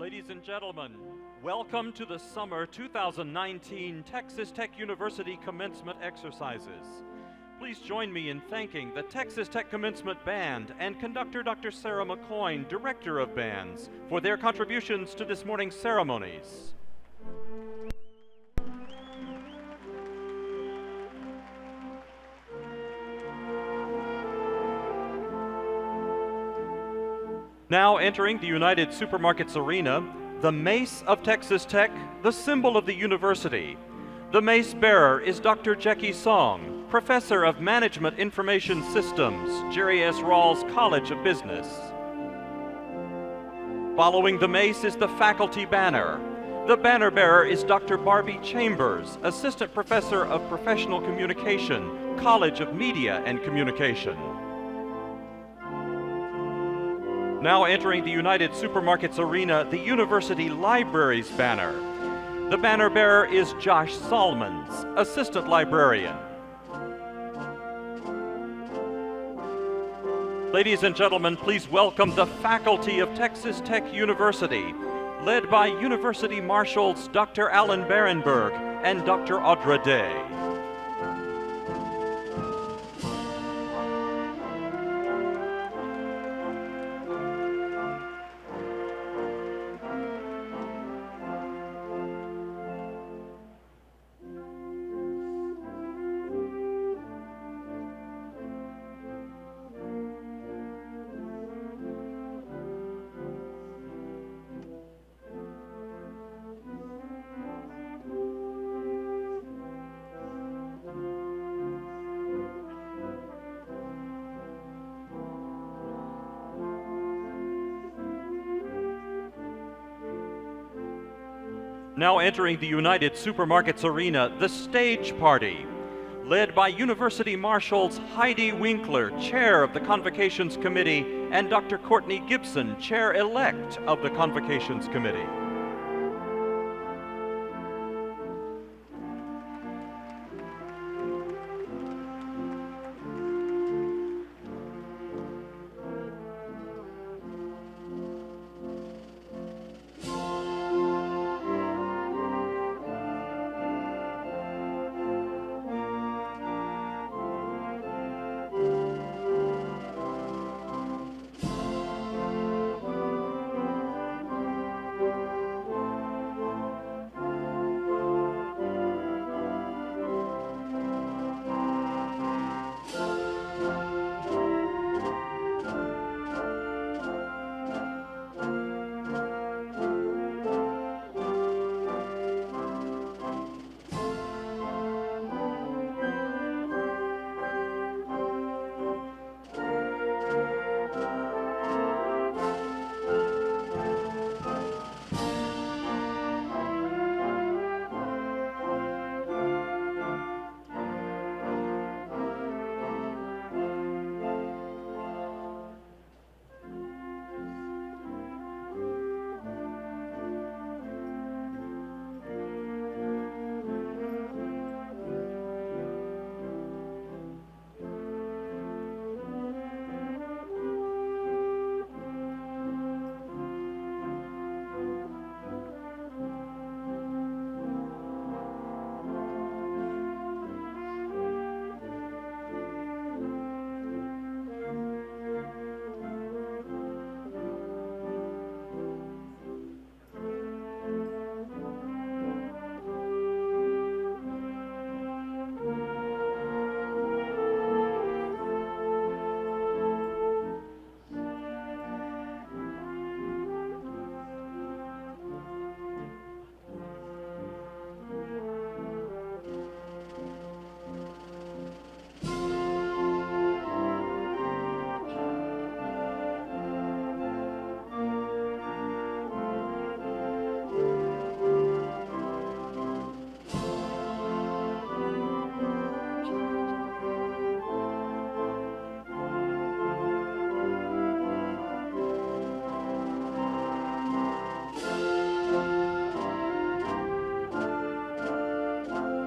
Ladies and gentlemen, welcome to the summer 2019 Texas Tech University Commencement Exercises. Please join me in thanking the Texas Tech Commencement Band and conductor Dr. Sarah McCoyne, Director of Bands, for their contributions to this morning's ceremonies. Now entering the United Supermarkets Arena, the Mace of Texas Tech, the symbol of the university. The mace bearer is Dr. Jackie Song, Professor of Management Information Systems, Jerry S. Rawls College of Business. Following the mace is the faculty banner. The banner bearer is Dr. Barbie Chambers, Assistant Professor of Professional Communication, College of Media and Communication. Now entering the United Supermarkets Arena, the University Library's banner. The banner bearer is Josh Salmons, Assistant Librarian. Ladies and gentlemen, please welcome the faculty of Texas Tech University, led by University Marshals Dr. Alan Barenberg and Dr. Audra Day. Now entering the United Supermarkets Arena, the stage party, led by University Marshals Heidi Winkler, Chair of the Convocations Committee, and Dr. Courtney Gibson, Chair-elect of the Convocations Committee.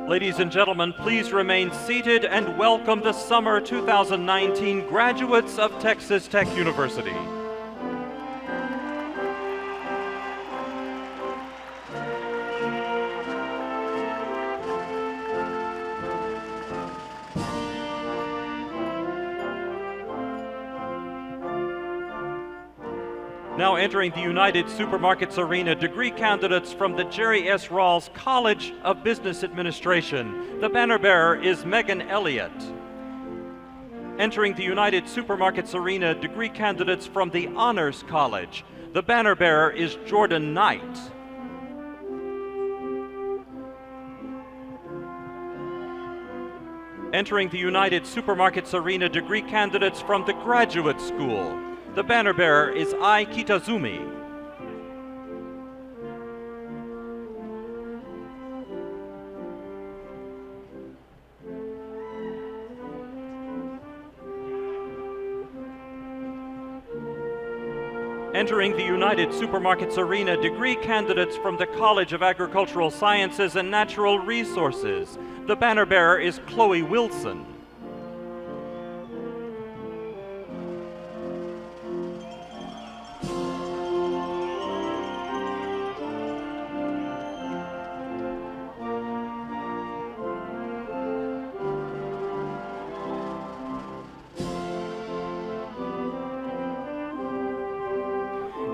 Ladies and gentlemen, please remain seated and welcome the summer 2019 graduates of Texas Tech University. Now entering the United Supermarkets Arena, degree candidates from the Jerry S. Rawls College of Business Administration. The banner bearer is Megan Elliott. Entering the United Supermarkets Arena, degree candidates from the Honors College. The banner bearer is Jordan Knight. Entering the United Supermarkets Arena, degree candidates from the Graduate School. The banner bearer is Ai Kitazumi. Entering the United Supermarkets Arena, degree candidates from the College of Agricultural Sciences and Natural Resources. The banner bearer is Chloe Wilson.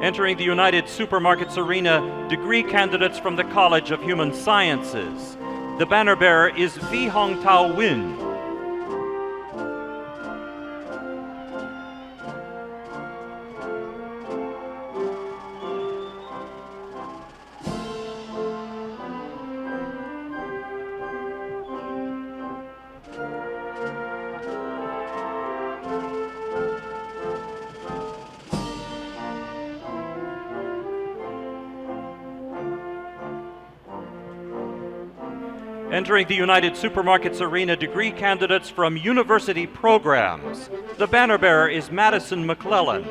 Entering the United Supermarkets Arena, degree candidates from the College of Human Sciences. The banner bearer is Vi Hong Tao Win. Entering the United Supermarkets Arena, degree candidates from university programs. The banner bearer is Madison McClellan.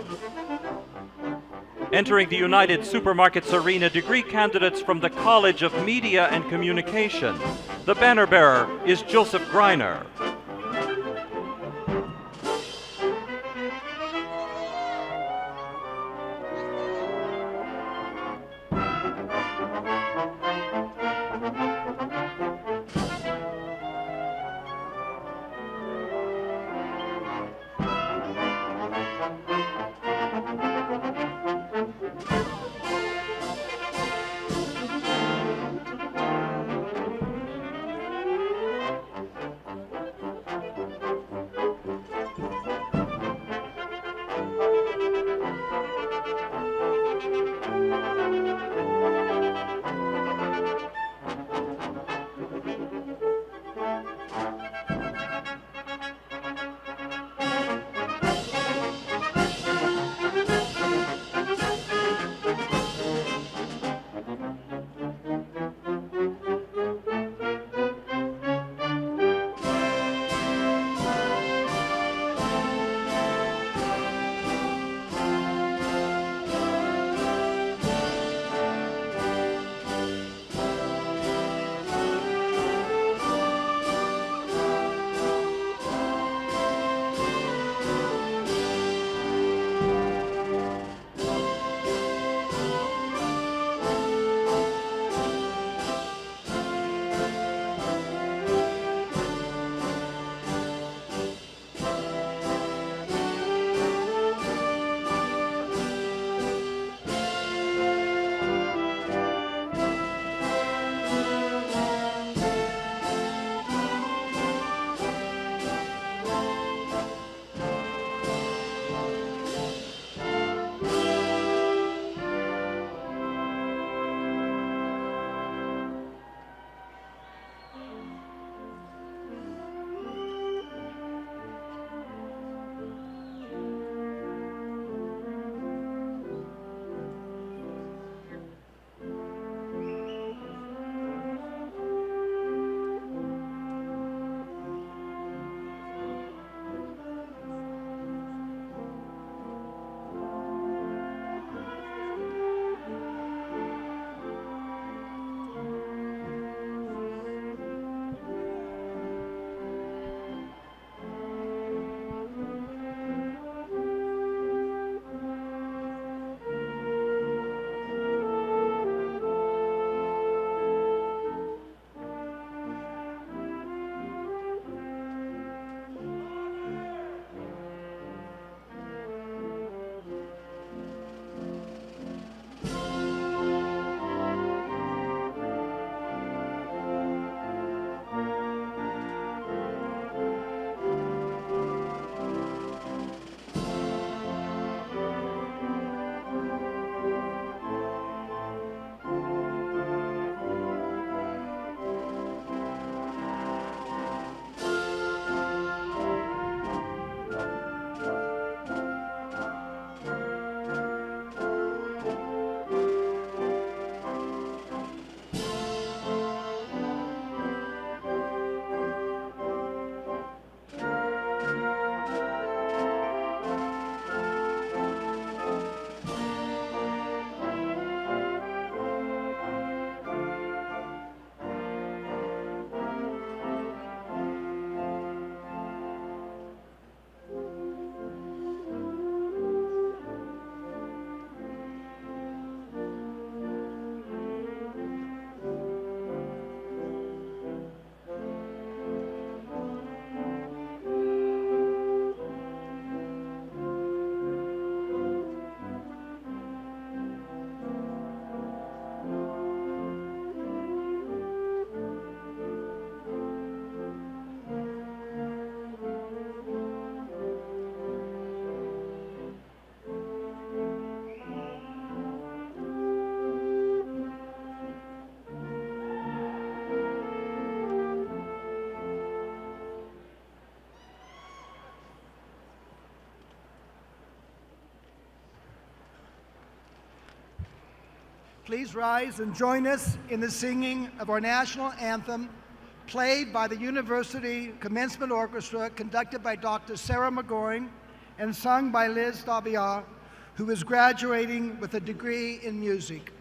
Entering the United Supermarkets Arena, degree candidates from the College of Media and Communication. The banner bearer is Joseph Greiner. Please rise and join us in the singing of our national anthem, played by the University Commencement Orchestra, conducted by Dr. Sarah McGoring, and sung by Liz Davia, who is graduating with a degree in music.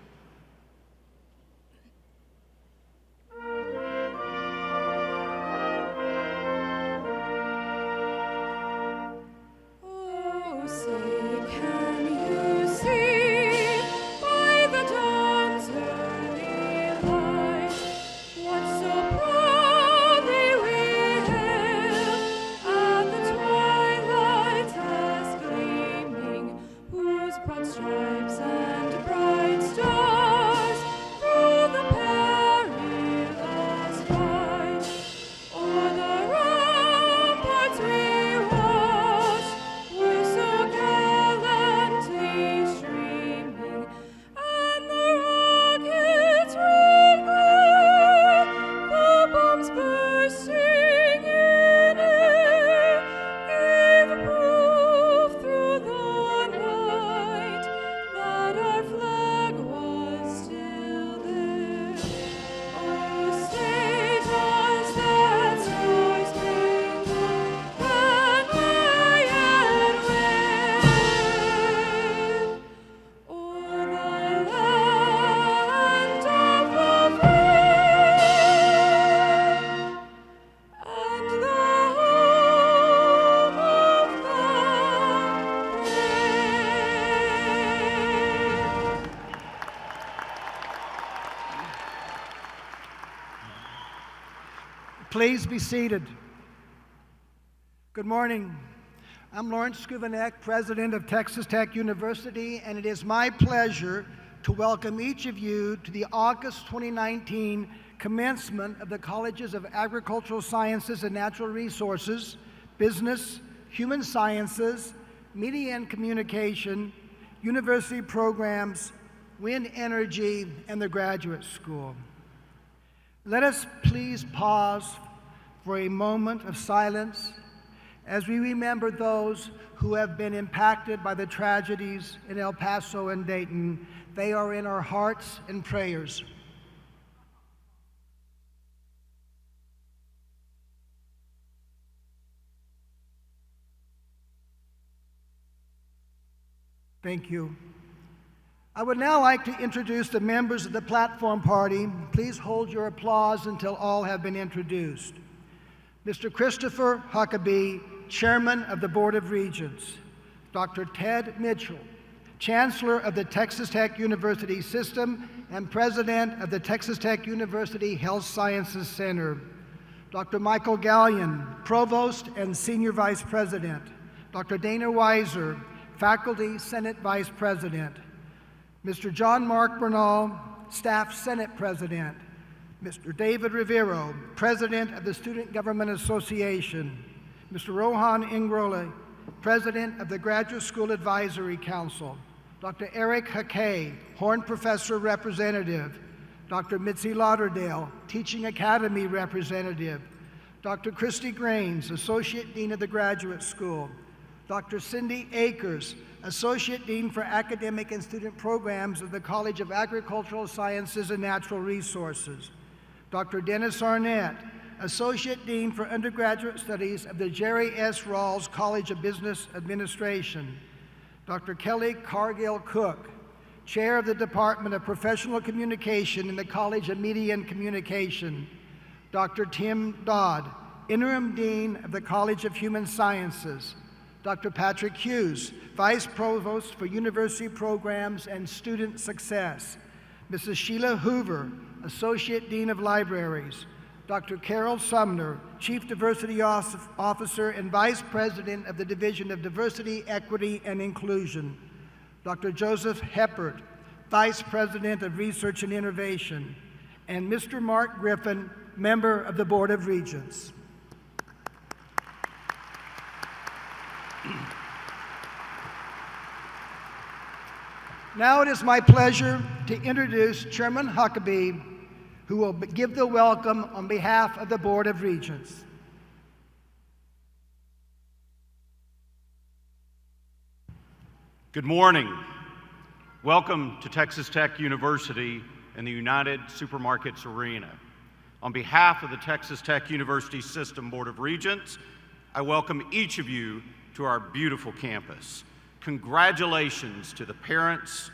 Please be seated. Good morning. I'm Lawrence Skuvanek, President of Texas Tech University, and it is my pleasure to welcome each of you to the August 2019 commencement of the Colleges of Agricultural Sciences and Natural Resources, Business, Human Sciences, Media and Communication, University Programs, Wind Energy, and the Graduate School. Let us please pause for a moment of silence as we remember those who have been impacted by the tragedies in El Paso and Dayton. They are in our hearts and prayers. Thank you. I would now like to introduce the members of the platform party. Please hold your applause until all have been introduced. Mr. Christopher Huckabee, Chairman of the Board of Regents. Dr. Ted Mitchell, Chancellor of the Texas Tech University System and President of the Texas Tech University Health Sciences Center. Dr. Michael Gallion, Provost and Senior Vice President. Dr. Dana Weiser, Faculty Senate Vice President. Mr. John Mark Bernal, Staff Senate President. Mr. David Rivero, President of the Student Government Association. Mr. Rohan Ingrole, President of the Graduate School Advisory Council. Dr. Eric Hackey, Horn Professor Representative. Dr. Mitzi Lauderdale, Teaching Academy Representative. Dr. Christy Grains, Associate Dean of the Graduate School. Dr. Cindy Akers, Associate Dean for Academic and Student Programs of the College of Agricultural Sciences and Natural Resources. Dr. Dennis Arnett, Associate Dean for Undergraduate Studies of the Jerry S. Rawls College of Business Administration. Dr. Kelly Cargill Cook, Chair of the Department of Professional Communication in the College of Media and Communication. Dr. Tim Dodd, Interim Dean of the College of Human Sciences. Dr. Patrick Hughes, Vice Provost for University Programs and Student Success. Mrs. Sheila Hoover, Associate Dean of Libraries. Dr. Carol Sumner, Chief Diversity Officer and Vice President of the Division of Diversity, Equity, and Inclusion. Dr. Joseph Heppert, Vice President of Research and Innovation. And Mr. Mark Griffin, Member of the Board of Regents. Now it is my pleasure to introduce Chairman Huckabee, who will give the welcome on behalf of the Board of Regents. Good morning. Welcome to Texas Tech University and the United Supermarkets Arena. On behalf of the Texas Tech University System Board of Regents, I welcome each of you to our beautiful campus. Congratulations to the parents,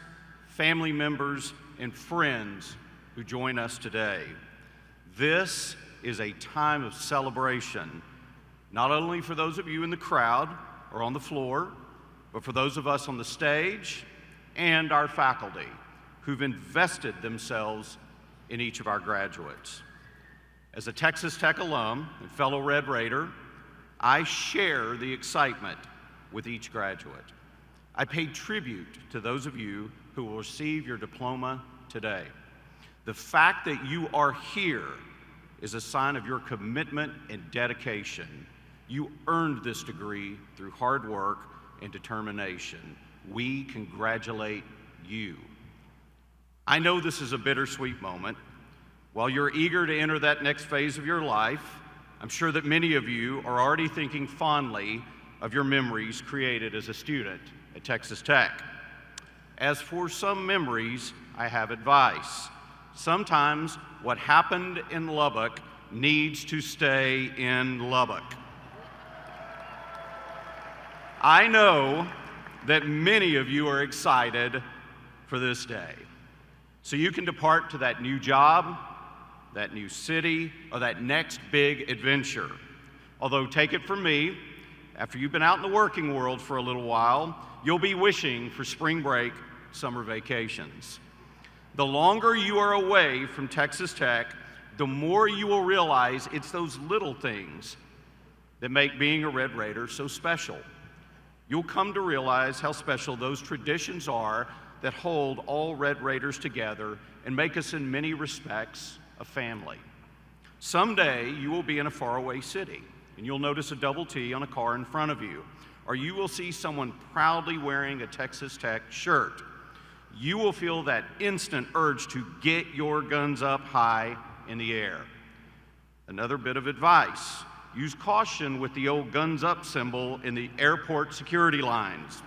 family members, and friends who join us today. This is a time of celebration, not only for those of you in the crowd or on the floor, but for those of us on the stage and our faculty who've invested themselves in each of our graduates. As a Texas Tech alum and fellow Red Raider, I share the excitement with each graduate. I pay tribute to those of you who will receive your diploma today. The fact that you are here is a sign of your commitment and dedication. You earned this degree through hard work and determination. We congratulate you. I know this is a bittersweet moment. While you're eager to enter that next phase of your life, I'm sure that many of you are already thinking fondly of your memories created as a student at Texas Tech. As for some memories, I have advice. Sometimes what happened in Lubbock needs to stay in Lubbock. I know that many of you are excited for this day. So you can depart to that new job, that new city, or that next big adventure. Although take it from me, after you've been out in the working world for a little while, you'll be wishing for spring break, summer vacations. The longer you are away from Texas Tech, the more you will realize it's those little things that make being a Red Raider so special. You'll come to realize how special those traditions are that hold all Red Raiders together and make us in many respects a family. Someday you will be in a faraway city and you'll notice a double T on a car in front of you, or you will see someone proudly wearing a Texas Tech shirt. You will feel that instant urge to get your guns up high in the air. Another bit of advice: use caution with the old guns up symbol in the airport security lines.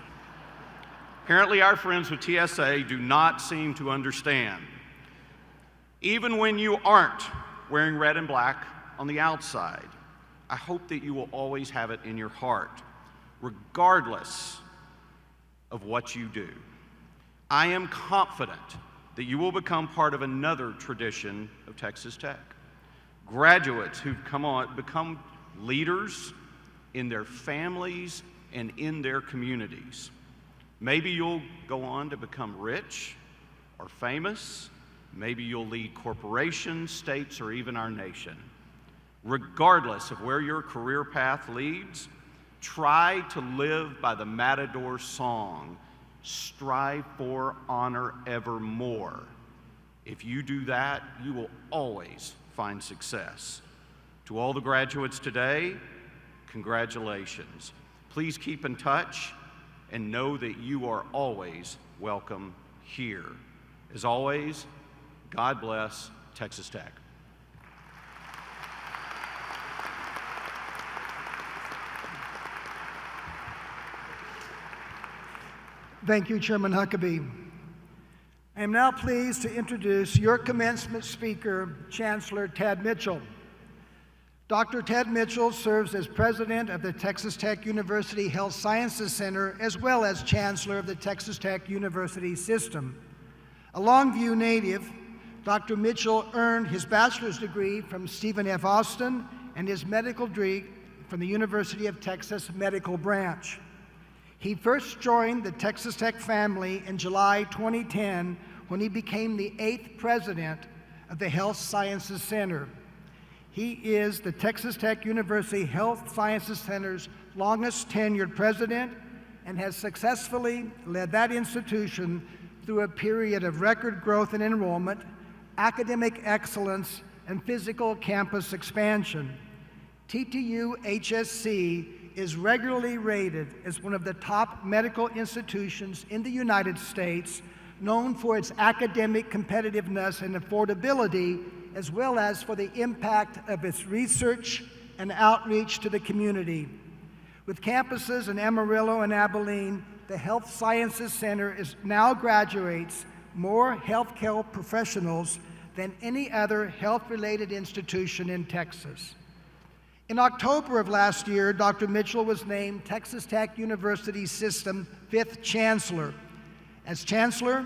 Apparently our friends with TSA do not seem to understand. Even when you aren't wearing red and black on the outside, I hope that you will always have it in your heart, regardless of what you do. I am confident that you will become part of another tradition of Texas Tech. Graduates who've become leaders in their families and in their communities. Maybe you'll go on to become rich or famous. Maybe you'll lead corporations, states, or even our nation. Regardless of where your career path leads, try to live by the Matador song, "Strive for honor evermore." If you do that, you will always find success. To all the graduates today, congratulations. Please keep in touch and know that you are always welcome here. As always, God bless Texas Tech. Thank you, Chairman Huckabee. I am now pleased to introduce your commencement speaker, Chancellor Ted Mitchell. Dr. Ted Mitchell serves as president of the Texas Tech University Health Sciences Center, as well as chancellor of the Texas Tech University System. A Longview native, Dr. Mitchell earned his bachelor's degree from Stephen F. Austin and his medical degree from the University of Texas Medical Branch. He first joined the Texas Tech family in July 2010 when he became the 8th president of the Health Sciences Center. He is the Texas Tech University Health Sciences Center's longest tenured president and has successfully led that institution through a period of record growth and enrollment, academic excellence, and physical campus expansion. TTU HSC is regularly rated as one of the top medical institutions in the United States, known for its academic competitiveness and affordability, as well as for the impact of its research and outreach to the community. With campuses in Amarillo and Abilene, the the Health Sciences Center now graduates more healthcare professionals than any other health-related institution in Texas. In October of last year, Dr. Mitchell was named Texas Tech University System 5th Chancellor. As Chancellor,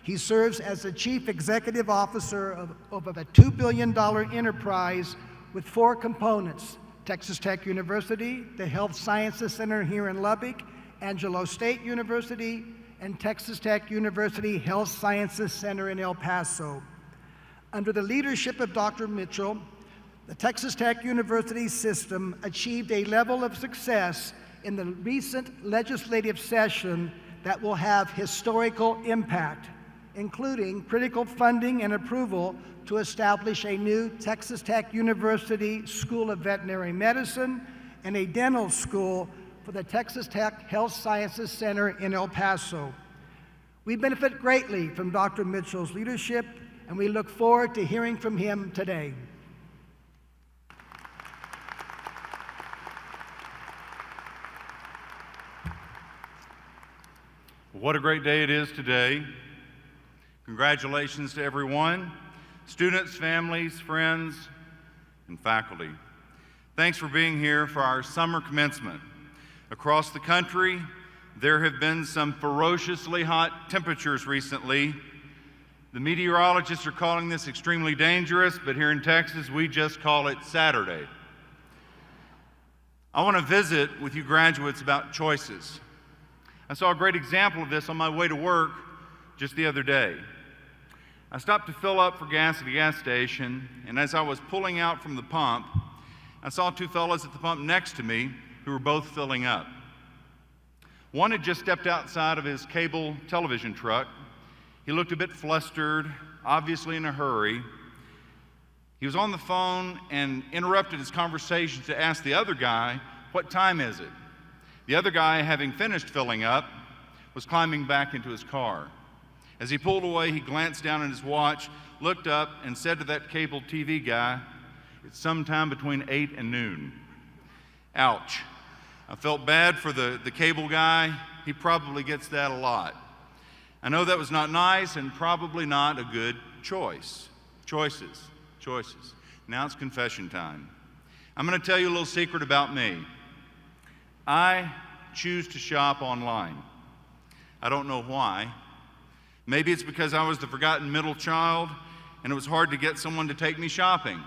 he serves as the Chief Executive Officer of a $2 billion enterprise with 4 components: Texas Tech University, the Health Sciences Center here in Lubbock, Angelo State University, and Texas Tech University Health Sciences Center in El Paso. Under the leadership of Dr. Mitchell, the Texas Tech University system achieved a level of success in the recent legislative session that will have historical impact, including critical funding and approval to establish a new Texas Tech University School of Veterinary Medicine and a dental school for the Texas Tech Health Sciences Center in El Paso. We benefit greatly from Dr. Mitchell's leadership, and we look forward to hearing from him today. What a great day it is today. Congratulations to everyone, students, families, friends, and faculty. Thanks for being here for our summer commencement. Across the country, there have been some ferociously hot temperatures recently. The meteorologists are calling this extremely dangerous, but here in Texas, we just call it Saturday. I want to visit with you graduates about choices. I saw a great example of this on my way to work just the other day. I stopped to fill up for gas at a gas station, and as I was pulling out from the pump, I saw 2 fellows at the pump next to me who were both filling up. One had just stepped outside of his cable television truck. He looked a bit flustered, obviously in a hurry. He was on the phone and interrupted his conversation to ask the other guy, "What time is it?" The other guy, having finished filling up, was climbing back into his car. As he pulled away, he glanced down at his watch, looked up, and said to that cable TV guy, "It's sometime between 8 and noon." Ouch. I felt bad for the cable guy. He probably gets that a lot. I know that was not nice and probably not a good choice. Choices. Now it's confession time. I'm going to tell you a little secret about me. I choose to shop online. I don't know why. Maybe it's because I was the forgotten middle child and it was hard to get someone to take me shopping.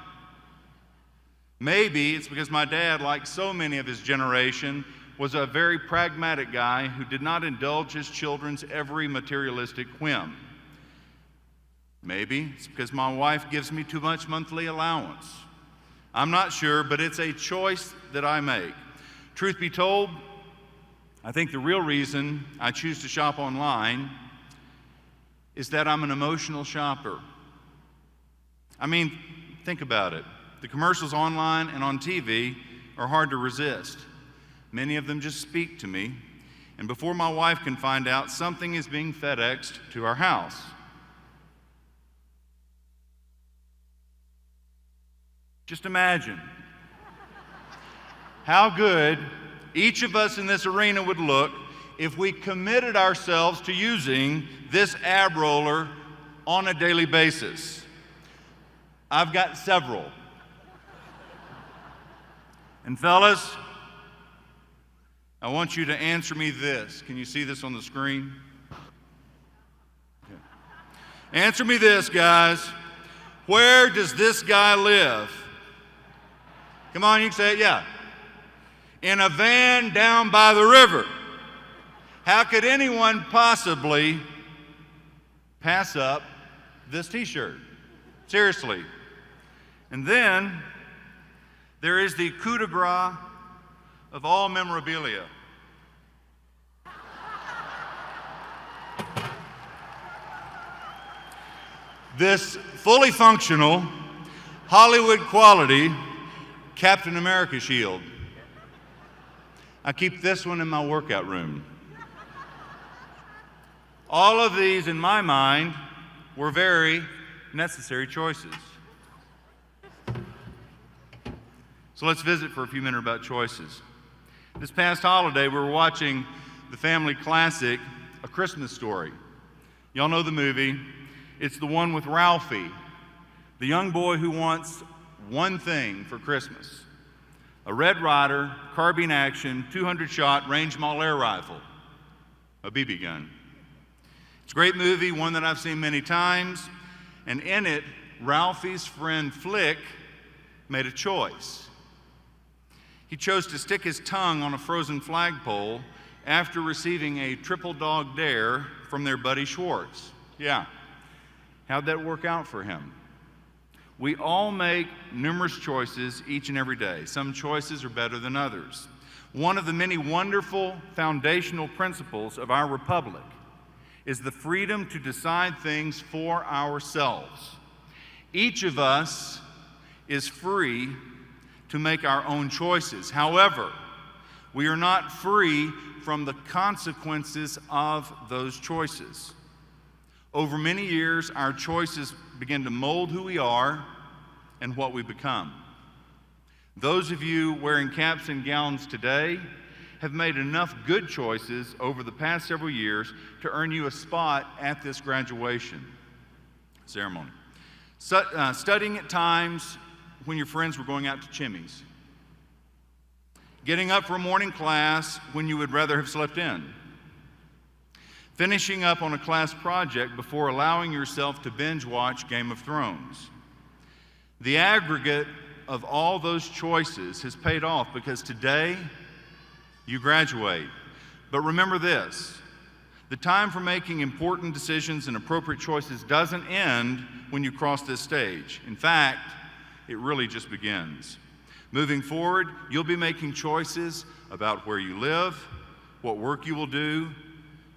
Maybe it's because my dad, like so many of his generation, was a very pragmatic guy who did not indulge his children's every materialistic whim. Maybe it's because my wife gives me too much monthly allowance. I'm not sure, but it's a choice that I make. Truth be told, I think the real reason I choose to shop online is that I'm an emotional shopper. I mean, think about it. The commercials online and on TV are hard to resist. Many of them just speak to me, and before my wife can find out, something is being FedExed to our house. Just imagine how good each of us in this arena would look if we committed ourselves to using this ab roller on a daily basis. I've got several. And fellas, I want you to answer me this. Can you see this on the screen? Okay. Answer me this, guys. Where does this guy live? Come on, you can say it, yeah. In a van down by the river. How could anyone possibly pass up this t-shirt? Seriously. And then there is the coup de grace of all memorabilia. This fully functional, Hollywood quality Captain America shield. I keep this one in my workout room. All of these, in my mind, were very necessary choices. So let's visit for a few minutes about choices. This past holiday, we were watching the family classic, A Christmas Story. Y'all know the movie. It's the one with Ralphie, the young boy who wants one thing for Christmas: a Red Ryder, carbine action, 200-shot range mall air rifle, a BB gun. It's a great movie, one that I've seen many times, and in it, Ralphie's friend Flick made a choice. He chose to stick his tongue on a frozen flagpole after receiving a triple dog dare from their buddy Schwartz. Yeah, how'd that work out for him? We all make numerous choices each and every day. Some choices are better than others. One of the many wonderful foundational principles of our republic is the freedom to decide things for ourselves. Each of us is free to make our own choices. However, we are not free from the consequences of those choices. Over many years, our choices begin to mold who we are and what we become. Those of you wearing caps and gowns today have made enough good choices over the past several years to earn you a spot at this graduation ceremony. Studying at times when your friends were going out to Chimmy's. Getting up for a morning class when you would rather have slept in. Finishing up on a class project before allowing yourself to binge watch Game of Thrones. The aggregate of all those choices has paid off because today you graduate. But remember this: the time for making important decisions and appropriate choices doesn't end when you cross this stage. In fact, it really just begins. Moving forward, you'll be making choices about where you live, what work you will do,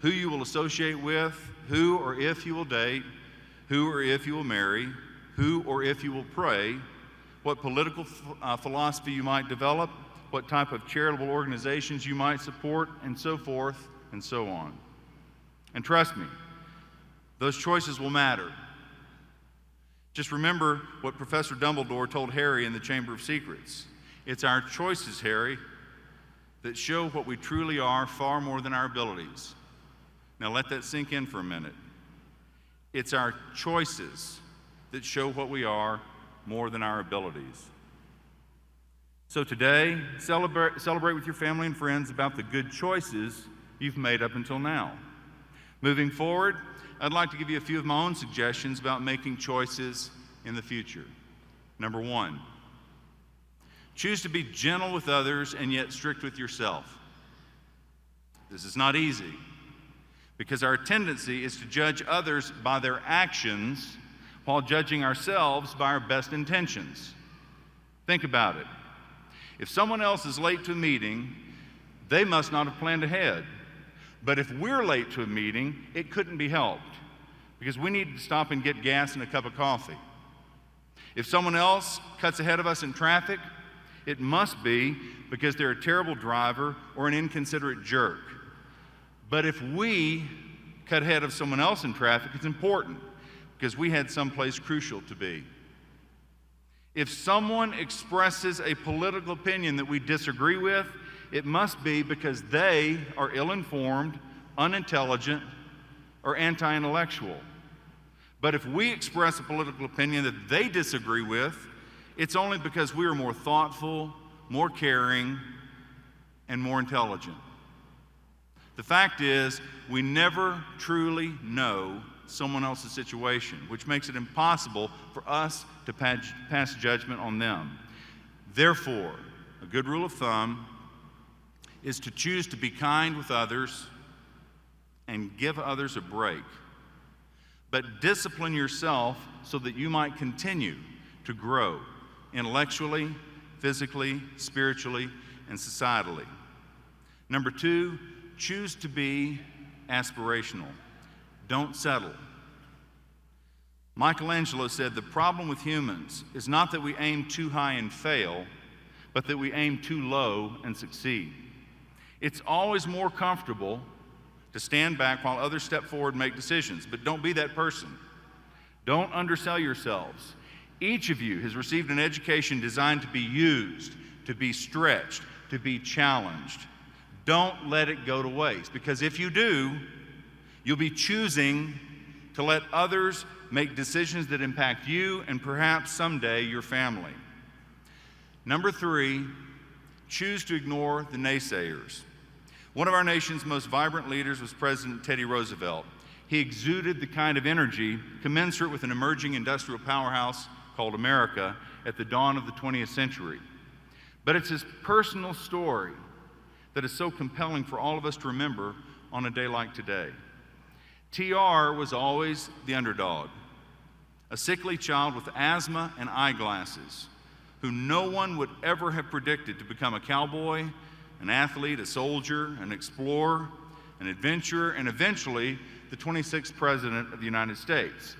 who you will associate with, who or if you will date, who or if you will marry, who or if you will pray, what political philosophy you might develop, what type of charitable organizations you might support, and so forth and so on. And trust me, those choices will matter. Just remember what Professor Dumbledore told Harry in the Chamber of Secrets. It's our choices, Harry, that show what we truly are far more than our abilities. Now let that sink in for a minute. It's our choices that show what we are more than our abilities. So today, celebrate with your family and friends about the good choices you've made up until now. Moving forward, I'd like to give you a few of my own suggestions about making choices in the future. Number one, choose to be gentle with others and yet strict with yourself. This is not easy because our tendency is to judge others by their actions while judging ourselves by our best intentions. Think about it. If someone else is late to a meeting, they must not have planned ahead. But if we're late to a meeting, it couldn't be helped because we need to stop and get gas and a cup of coffee. If someone else cuts ahead of us in traffic, it must be because they're a terrible driver or an inconsiderate jerk. But if we cut ahead of someone else in traffic, it's important because we had someplace crucial to be. If someone expresses a political opinion that we disagree with, it must be because they are ill-informed, unintelligent, or anti-intellectual. But if we express a political opinion that they disagree with, it's only because we are more thoughtful, more caring, and more intelligent. The fact is, we never truly know someone else's situation, which makes it impossible for us to pass judgment on them. Therefore, a good rule of thumb is to choose to be kind with others and give others a break. But discipline yourself so that you might continue to grow intellectually, physically, spiritually, and societally. Number two, choose to be aspirational. Don't settle. Michelangelo said, "The problem with humans is not that we aim too high and fail, but that we aim too low and succeed." It's always more comfortable to stand back while others step forward and make decisions, but don't be that person. Don't undersell yourselves. Each of you has received an education designed to be used, to be stretched, to be challenged. Don't let it go to waste, because if you do, you'll be choosing to let others make decisions that impact you and perhaps someday your family. Number 3, choose to ignore the naysayers. One of our nation's most vibrant leaders was President Teddy Roosevelt. He exuded the kind of energy commensurate with an emerging industrial powerhouse called America at the dawn of the 20th century. But it's his personal story that is so compelling for all of us to remember on a day like today. TR was always the underdog, a sickly child with asthma and eyeglasses, who no one would ever have predicted to become a cowboy, an athlete, a soldier, an explorer, an adventurer, and eventually the 26th President of the United States.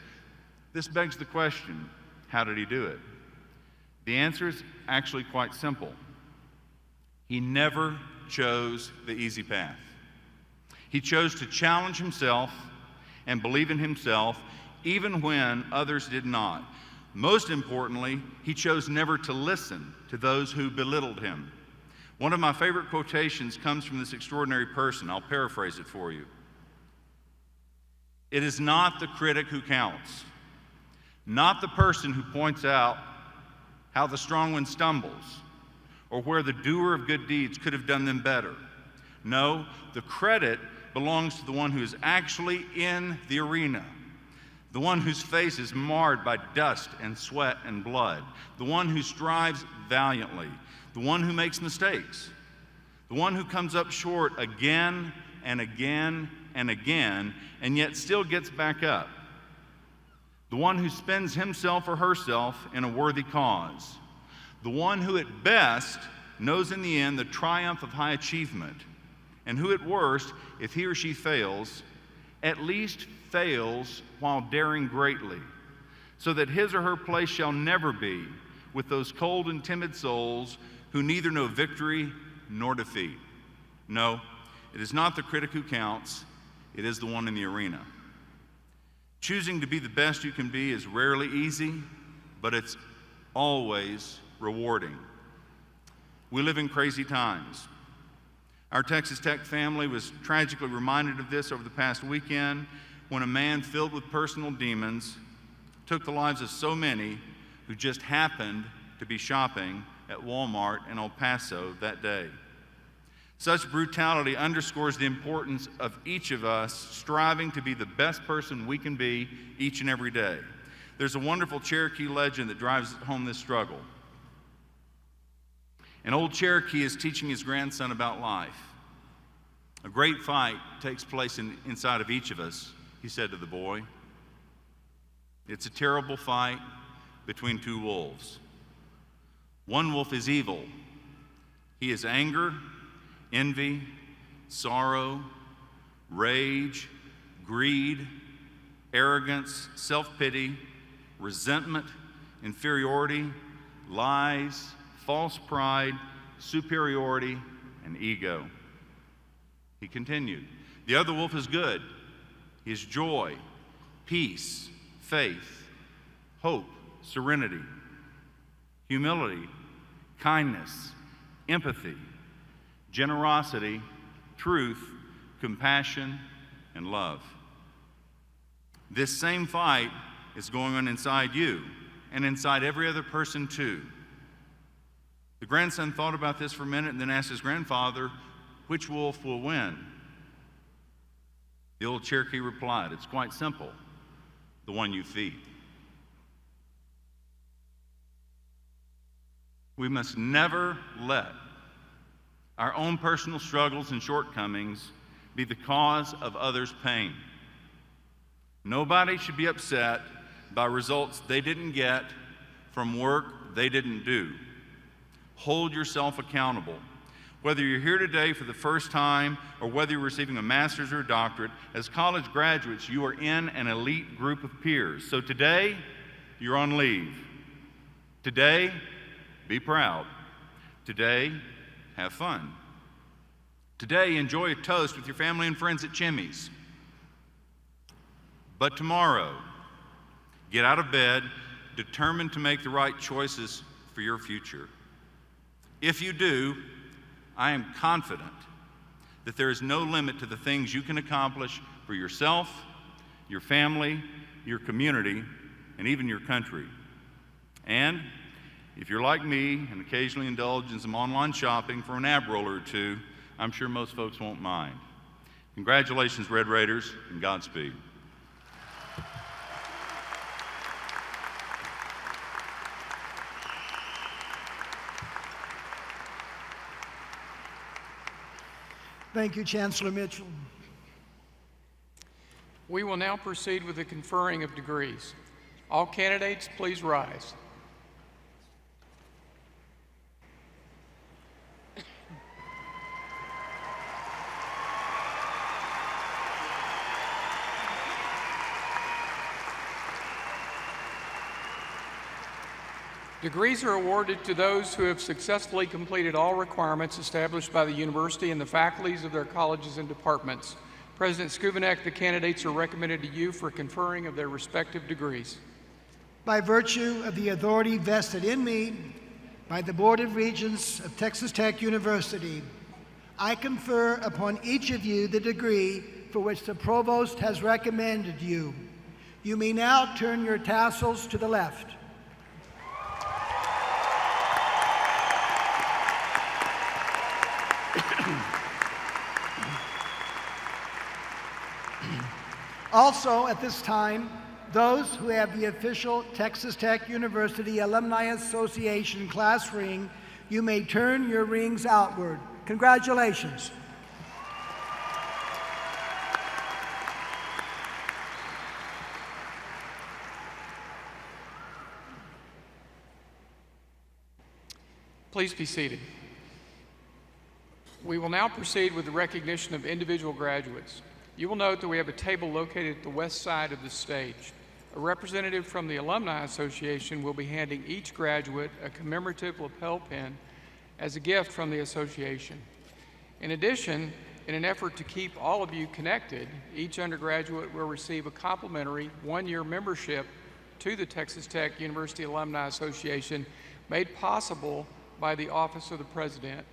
This begs the question, how did he do it? The answer is actually quite simple. He never chose the easy path. He chose to challenge himself and believe in himself even when others did not. Most importantly, he chose never to listen to those who belittled him. One of my favorite quotations comes from this extraordinary person. I'll paraphrase it for you. It is not the critic who counts, not the person who points out how the strong one stumbles or where the doer of good deeds could have done them better. No, the credit belongs to the one who is actually in the arena, the one whose face is marred by dust and sweat and blood, the one who strives valiantly, the one who makes mistakes, the one who comes up short again and again and again, and yet still gets back up, the one who spends himself or herself in a worthy cause, the one who at best knows in the end the triumph of high achievement, and who at worst, if he or she fails, at least fails while daring greatly, so that his or her place shall never be with those cold and timid souls who neither know victory nor defeat. No, it is not the critic who counts, it is the one in the arena. Choosing to be the best you can be is rarely easy, but it's always rewarding. We live in crazy times. Our Texas Tech family was tragically reminded of this over the past weekend when a man filled with personal demons took the lives of so many who just happened to be shopping at Walmart in El Paso that day. Such brutality underscores the importance of each of us striving to be the best person we can be each and every day. There's a wonderful Cherokee legend that drives home this struggle. An old Cherokee is teaching his grandson about life. A great fight takes place inside of each of us, he said to the boy. It's a terrible fight between two wolves. One wolf is evil. He is anger, envy, sorrow, rage, greed, arrogance, self-pity, resentment, inferiority, lies, false pride, superiority, and ego. He continued, the other wolf is good. He is joy, peace, faith, hope, serenity, humility, kindness, empathy, generosity, truth, compassion, and love. This same fight is going on inside you and inside every other person too. The grandson thought about this for a minute and then asked his grandfather, which wolf will win? The old Cherokee replied, it's quite simple, the one you feed. We must never let our own personal struggles and shortcomings be the cause of others' pain. Nobody should be upset by results they didn't get from work they didn't do. Hold yourself accountable. Whether you're here today for the first time or whether you're receiving a master's or a doctorate, as college graduates, you are in an elite group of peers. So today, you're on leave. Today, be proud. Today, have fun. Today, enjoy a toast with your family and friends at Chimmy's. But tomorrow, get out of bed, determined to make the right choices for your future. If you do, I am confident that there is no limit to the things you can accomplish for yourself, your family, your community, and even your country. And if you're like me and occasionally indulge in some online shopping for an ab roller or two, I'm sure most folks won't mind. Congratulations, Red Raiders, and Godspeed. Thank you, Chancellor Mitchell. We will now proceed with the conferring of degrees. All candidates, please rise. Degrees are awarded to those who have successfully completed all requirements established by the university and the faculties of their colleges and departments. President Skubanek, the candidates are recommended to you for conferring of their respective degrees. By virtue of the authority vested in me by the Board of Regents of Texas Tech University, I confer upon each of you the degree for which the Provost has recommended you. You may now turn your tassels to the left. Also, at this time, those who have the official Texas Tech University Alumni Association class ring, you may turn your rings outward. Congratulations. Please be seated. We will now proceed with the recognition of individual graduates. You will note that we have a table located at the west side of the stage. A representative from the Alumni Association will be handing each graduate a commemorative lapel pin as a gift from the association. In addition, in an effort to keep all of you connected, each undergraduate will receive a complimentary one-year membership to the Texas Tech University Alumni Association made possible by the Office of the President,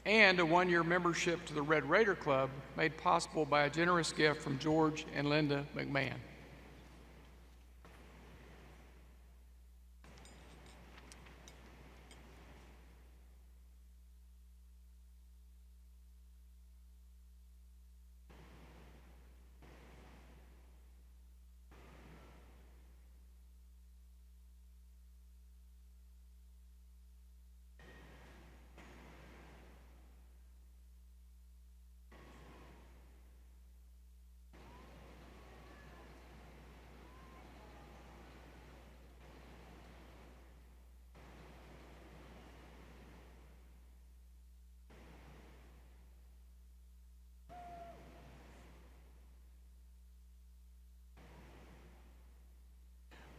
and a one-year membership to the Red Raider Club made possible by a generous gift from George and Linda McMahon.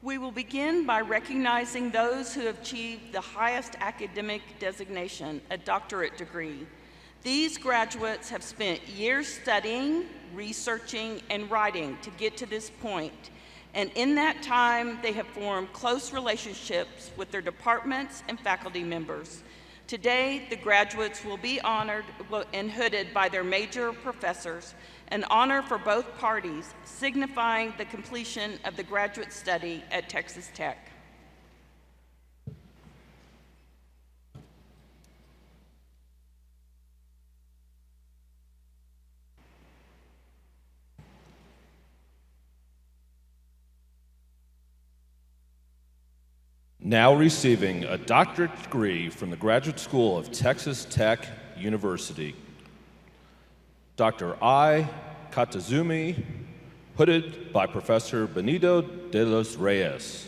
We will begin by recognizing those who have achieved the highest academic designation, a doctorate degree. These graduates have spent years studying, researching, and writing to get to this point, and in that time, they have formed close relationships with their departments and faculty members. Today, the graduates will be honored and hooded by their major professors, an honor for both parties, signifying the completion of the graduate study at Texas Tech. Now receiving a doctorate degree from the Graduate School of Texas Tech University, Dr. I. Katazumi, hooded by Professor Benito de los Reyes.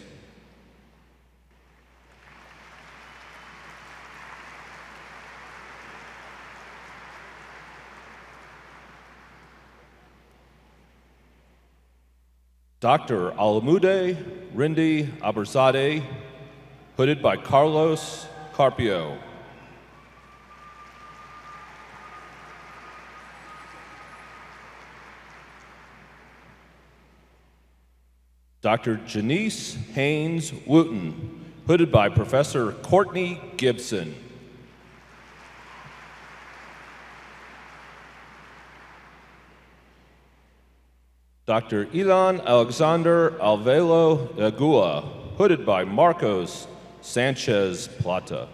Dr. Alamude Rindi Aberzadeh, hooded by Carlos Carpio. Dr. Janice Haynes Wooten, hooded by Professor Courtney Gibson. Dr. Ilan Alexander Alvelo Agua, hooded by Marcos Sanchez Plata.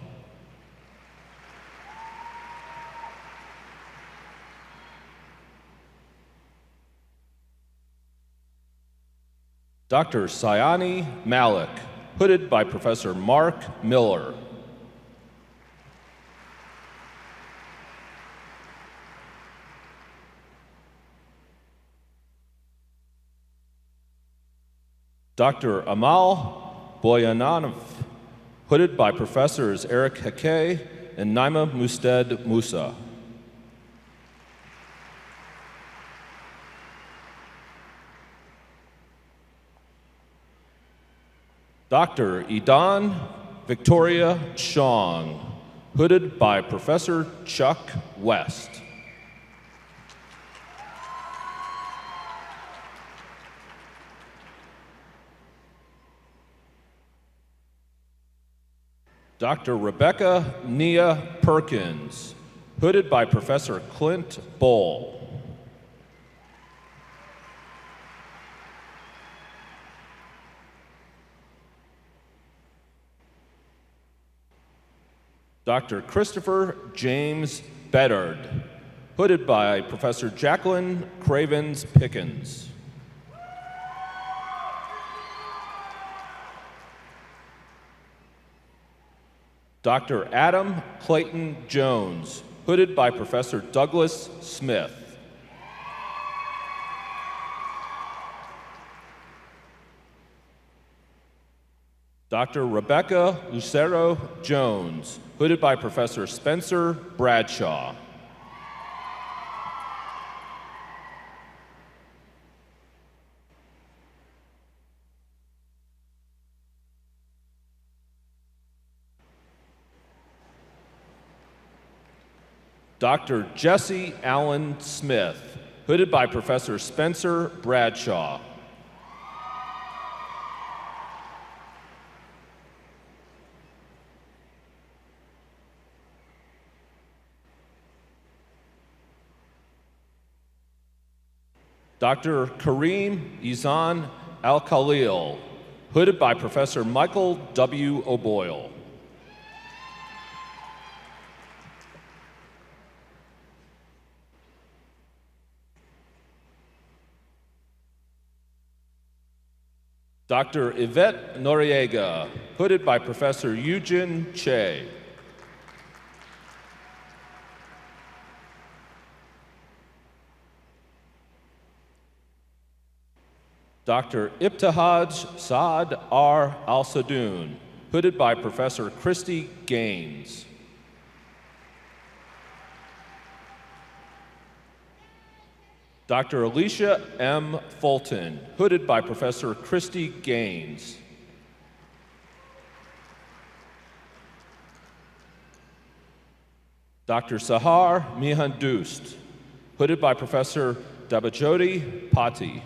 Dr. Sayani Malik, hooded by Professor Mark Miller. Dr. Amal Boyananov, hooded by Professors Eric Hake and Naima Musted Musa. Dr. Idan Victoria Chong, hooded by Professor Chuck West. Dr. Rebecca Nia Perkins, hooded by Professor Clint Boll. Dr. Christopher James Bedard, hooded by Professor Jacqueline Cravens Pickens. Dr. Adam Clayton Jones, hooded by Professor Douglas Smith. Dr. Rebecca Lucero Jones, hooded by Professor Spencer Bradshaw. Dr. Jesse Allen Smith, hooded by Professor Spencer Bradshaw. Dr. Kareem Izan Al-Khalil, hooded by Professor Michael W. O'Boyle. Dr. Yvette Noriega, hooded by Professor Eugene Che. Dr. Ibtihaj Saad R. Al-Sadoun, hooded by Professor Christy Gaines. Dr. Alicia M. Fulton, hooded by Professor Christy Gaines. Dr. Sahar Mihandust, hooded by Professor Dabajoti Pati.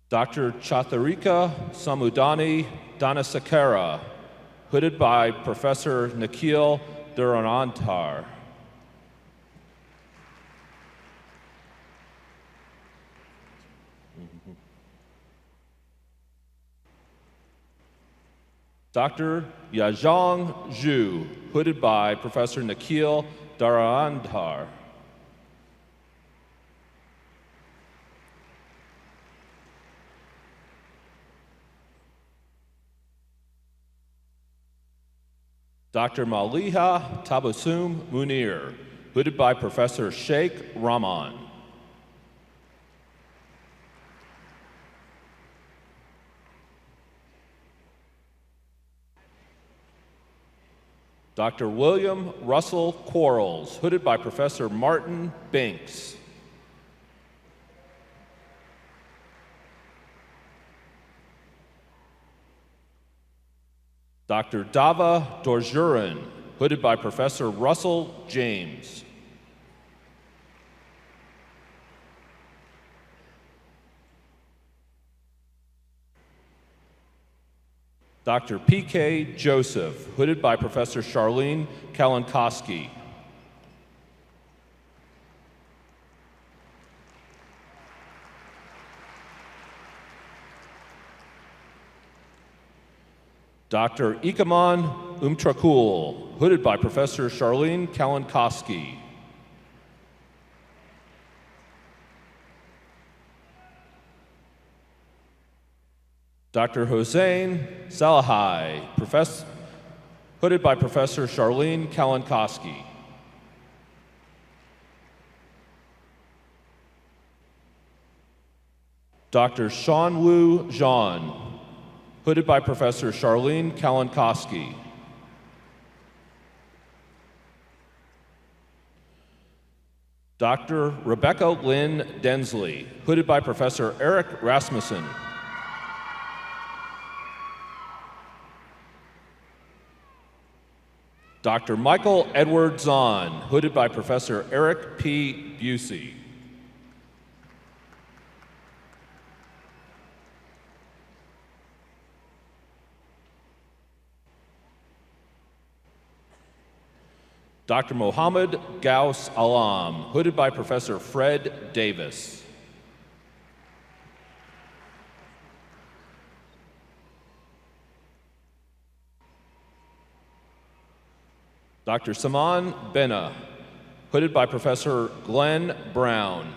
Dr. Chatharika Samudani Dhanasakara, hooded by Professor Nikhil Duranantar. Dr. Yajong Zhu, hooded by Professor Nikhil Duranantar. Dr. Maliha Tabassum Munir, hooded by Professor Sheikh Rahman. Dr. William Russell Quarles, hooded by Professor Martin Binks. Dr. Dava Dorjurin, hooded by Professor Russell James. Dr. P.K. Joseph, hooded by Professor Charlene Kalinkoski. Dr. Ikaman Umtrakul, hooded by Professor Charlene Kalinkoski. Dr. Hossein Salahai, hooded by Professor Charlene Kalinkoski. Dr. Seanwoo Jean, hooded by Professor Charlene Kalinkoski. Dr. Rebecca Lynn Densley, hooded by Professor Eric Rasmussen. Dr. Michael Edward Zahn, hooded by Professor Eric P. Busey. Dr. Mohammed Gauss Alam, hooded by Professor Fred Davis. Dr. Saman Benna, hooded by Professor Glenn Brown.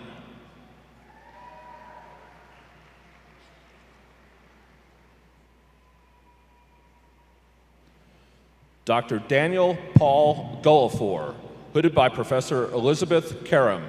Dr. Daniel Paul Gullafor, hooded by Professor Elizabeth Karam.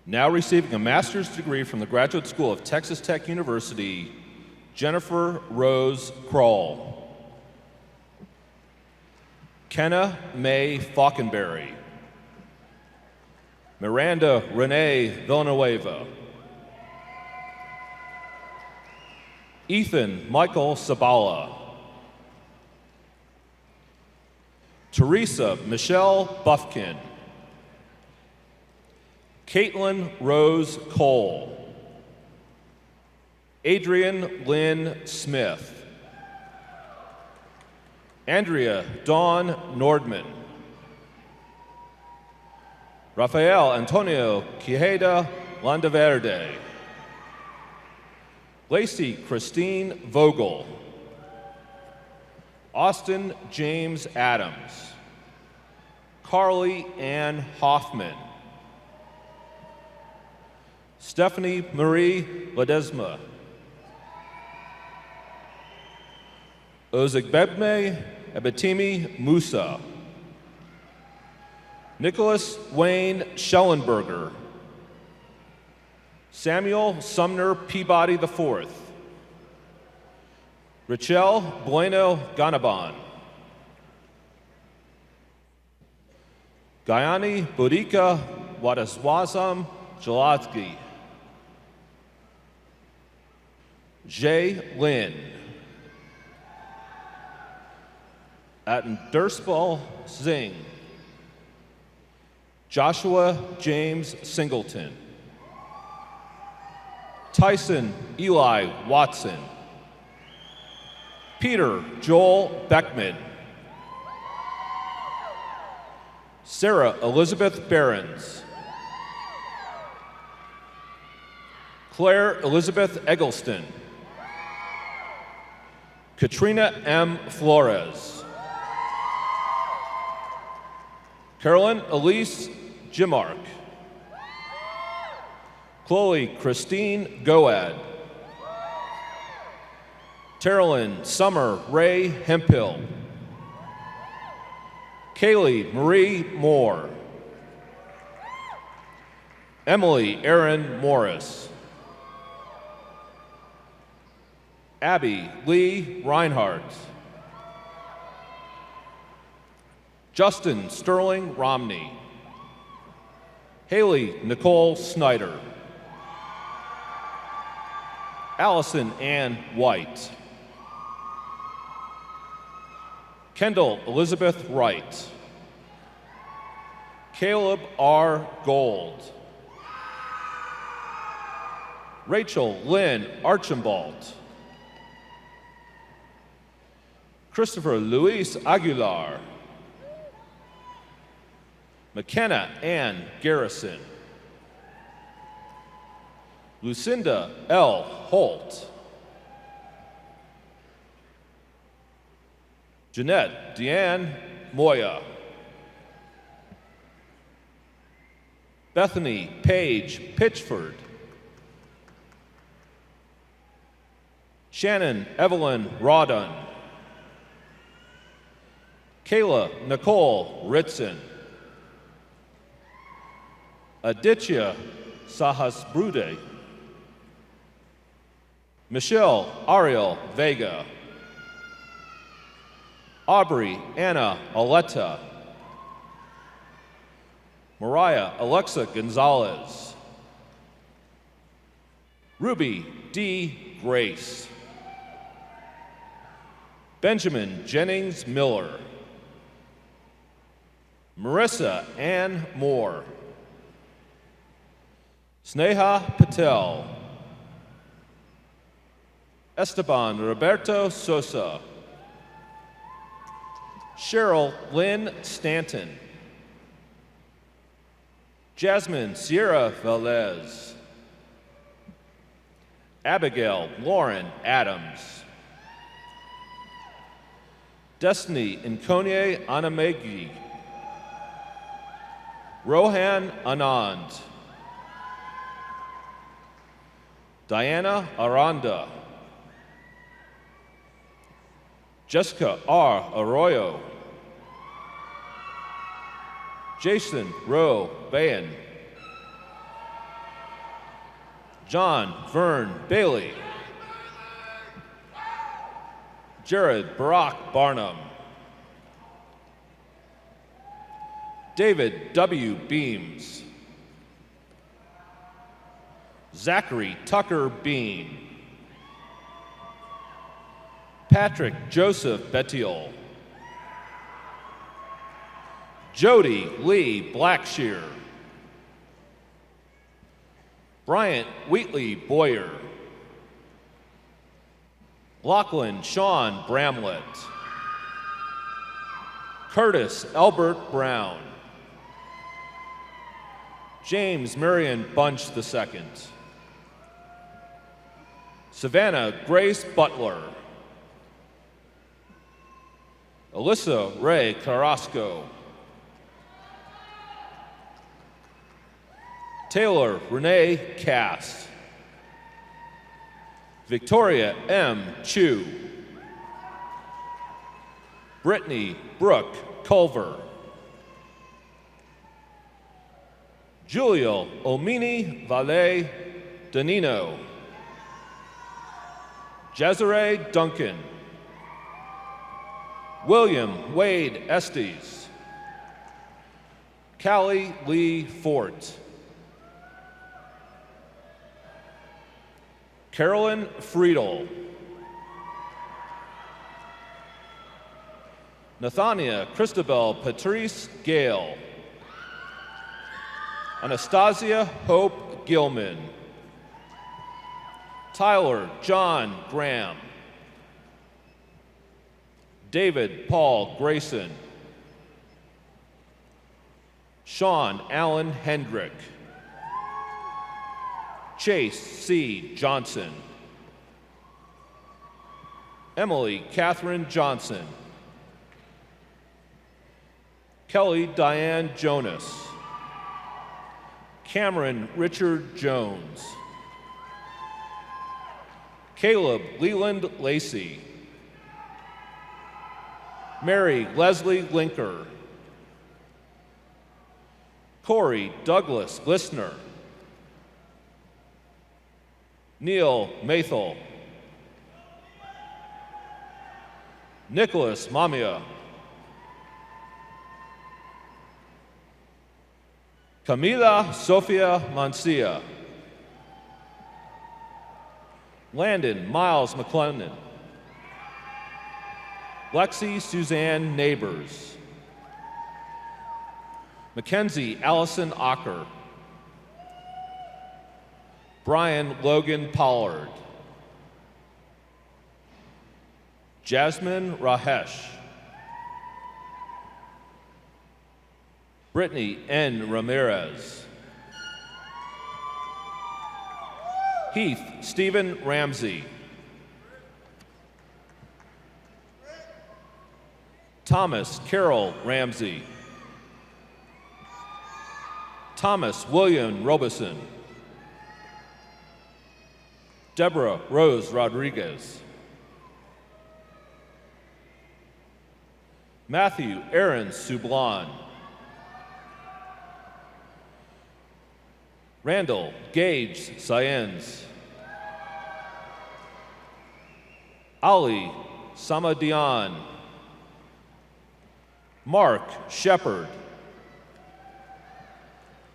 Now receiving a master's degree from the Graduate School of Texas Tech University, Jennifer Rose Kroll. Kenna Mae Falkenberry. Miranda Renee Villanueva. Ethan Michael Sabala. Teresa Michelle Buffkin. Caitlin Rose Cole. Adrian Lynn Smith. Andrea Dawn Nordman. Rafael Antonio Quijeda Landaverde. Lacey Christine Vogel. Austin James Adams. Carly Ann Hoffman. Stephanie Marie Ledesma. Ozigbebme Ebetimi Musa. Nicholas Wayne Schellenberger. Samuel Sumner Peabody IV. Richelle Bueno Ganaban. Gayani Boudica Wadaswazam Jalatsky. Jay Lin. Atenderspal Singh. Joshua James Singleton. Tyson Eli Watson. Peter Joel Beckman. Sarah Elizabeth Behrens. Claire Elizabeth Eggleston. Katrina M. Flores. Carolyn Elise Jimark. Chloe Christine Goad. Terrelyn Summer Ray Hemphill. Kaylee Marie Moore. Emily Erin Morris. Abby Lee Reinhardt. Justin Sterling Romney. Haley Nicole Snyder. Allison Ann White. Kendall Elizabeth Wright. Caleb R. Gold. Rachel Lynn Archibald. Christopher Luis Aguilar. McKenna Ann Garrison. Lucinda L. Holt. Jeanette Deanne Moya. Bethany Paige Pitchford. Shannon Evelyn Rawdon. Kayla Nicole Ritson. Aditya Sahasbrude. Michelle Ariel Vega. Aubrey Anna Aletta. Mariah Alexa Gonzalez. Ruby D. Grace. Benjamin Jennings Miller. Marissa Ann Moore. Sneha Patel. Esteban Roberto Sosa. Cheryl Lynn Stanton. Jasmine Sierra Velez. Abigail Lauren Adams. Destiny Nkonye Anamegi. Rohan Anand. Diana Aranda. Jessica R. Arroyo. Jason Rowe Bayan. John Vern Bailey. Jared Barack Barnum. David W. Beams. Zachary Tucker Bean. Patrick Joseph Bettiol. Jody Lee Blackshear. Bryant Wheatley Boyer. Lachlan Sean Bramlett. Curtis Albert Brown. James Marion Bunch II. Savannah Grace Butler. Alyssa Ray Carrasco. Taylor Renee Cass. Victoria M. Chu. Brittany Brooke Culver. Julio Omini Vale Danino. Jezere Duncan. William Wade Estes. Callie Lee Fort. Carolyn Friedel. Nathania Christabel Patrice Gale. Anastasia Hope Gilman. Tyler John Graham. David Paul Grayson. Sean Allen Hendrick. Chase C. Johnson. Emily Catherine Johnson. Kelly Diane Jonas. Cameron Richard Jones. Caleb Leland Lacey. Mary Leslie Linker. Corey Douglas Listner. Neil Mathel. Nicholas Mamia. Camila Sofia Mancia. Landon Miles McClellan. Lexi Suzanne Neighbors. Mackenzie Allison Ocker. Brian Logan Pollard. Jasmine Rahesh. Brittany N. Ramirez. Heath Stephen Ramsey. Thomas Carol Ramsey. Thomas William Robeson. Deborah Rose Rodriguez. Matthew Aaron Sublon. Randall Gage Saenz. Ali Samadian. Mark Shepard.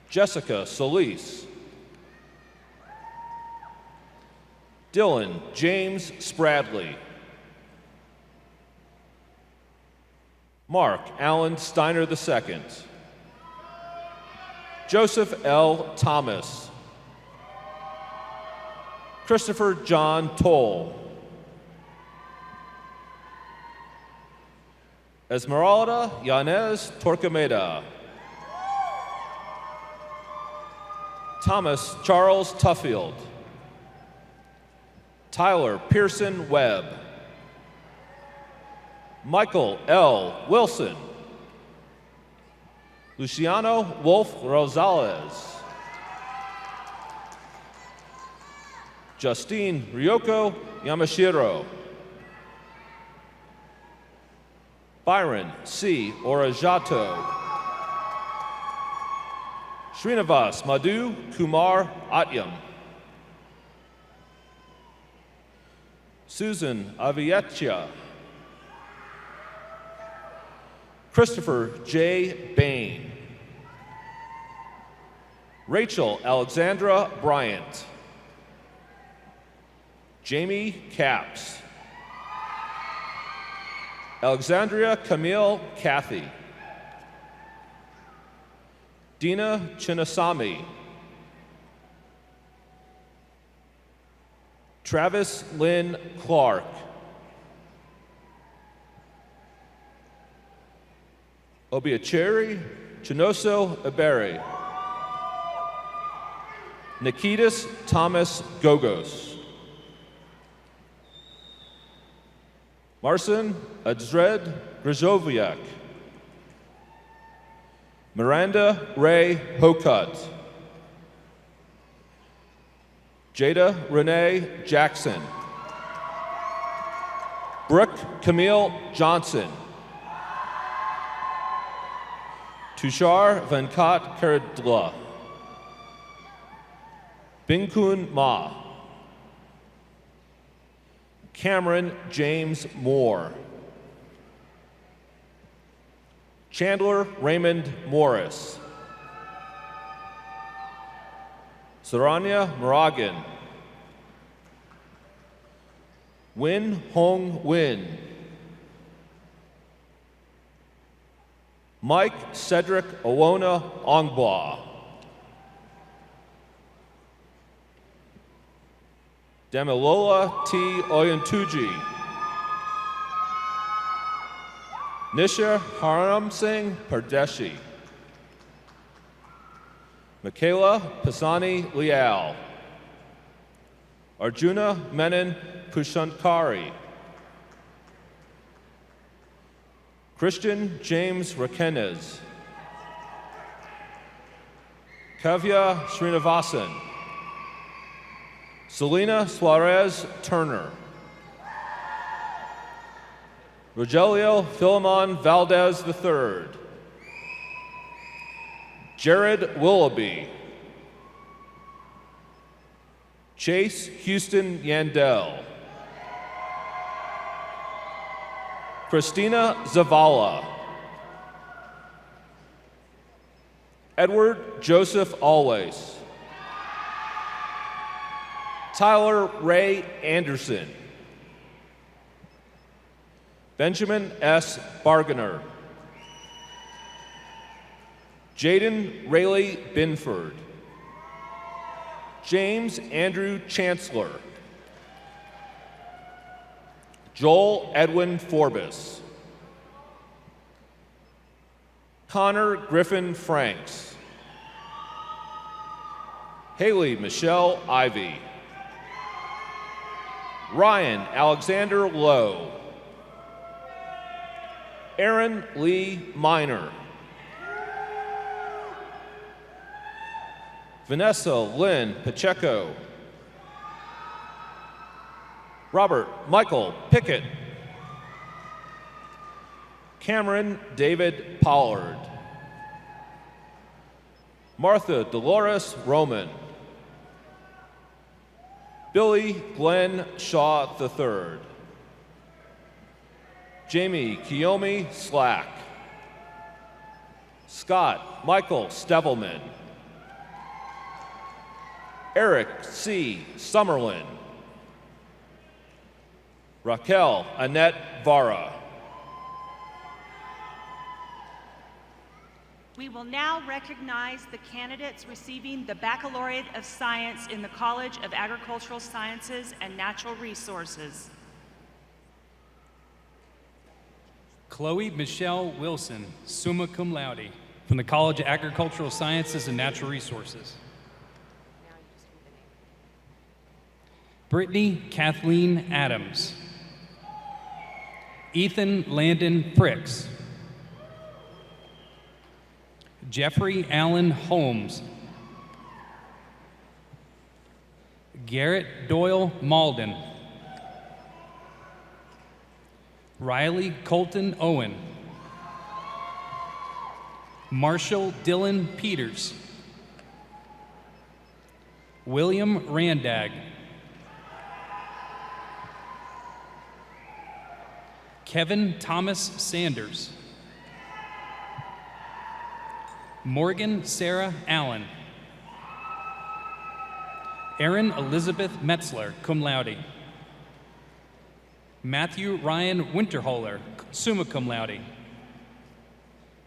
Jessica Solis. Dylan James Spradley. Mark Allen Steiner II. Joseph L. Thomas. Christopher John Toll. Esmeralda Yanez Torquemeda. Thomas Charles Tuffield. Tyler Pearson Webb. Michael L. Wilson. Luciano Wolf Rosales. Justine Ryoko Yamashiro. Byron C. Orajato. Srinivas Madhu Kumar Atyam. Susan Avietcha. Christopher J. Bain. Rachel Alexandra Bryant. Jamie Capps. Alexandria Camille Cathy. Dina Chinnasamy. Travis Lynn Clark. Obiacheri Chinoso Iberi. Nikitas Thomas Gogos. Marcin Adzred Grzowiak. Miranda Ray Hokut. Jada Renee Jackson. Brooke Camille Johnson. Tushar Venkat Karadla. Binkun Ma. Cameron James Moore. Chandler Raymond Morris. Saranya Moragan. Win Hong Win. Mike Cedric Owona Ongba. Damilola T. Oyentuji. Nisha Haram Singh Pardeshi. Michaela Pisani Lial. Arjuna Menon Kushankari. Christian James Rakenez. Kavya Srinivasan. Selena Suarez Turner. Rogelio Philemon Valdez III. Jared Willoughby. Chase Houston Yandel. Christina Zavala. Edward Joseph Always. Tyler Ray Anderson. Benjamin S. Barganer. Jaden Rayleigh Binford. James Andrew Chancellor. Joel Edwin Forbes. Connor Griffin Franks. Haley Michelle Ivy. Ryan Alexander Lowe. Aaron Lee Minor. Vanessa Lynn Pacheco. Robert Michael Pickett. Cameron David Pollard. Martha Dolores Roman. Billy Glenn Shaw III. Jamie Kiyomi Slack. Scott Michael Stevelman. Eric C. Summerlin. Raquel Annette Vara. We will now recognize the candidates receiving the Baccalaureate of Science in the College of Agricultural Sciences and Natural Resources. Chloe Michelle Wilson, summa cum laude, from the College of Agricultural Sciences and Natural Resources. Brittany Kathleen Adams. Ethan Landon Fricks. Jeffrey Allen Holmes. Garrett Doyle Malden. Riley Colton Owen. Marshall Dylan Peters. William Randag. Kevin Thomas Sanders. Morgan Sarah Allen. Erin Elizabeth Metzler, cum laude. Matthew Ryan Winterholer, summa cum laude.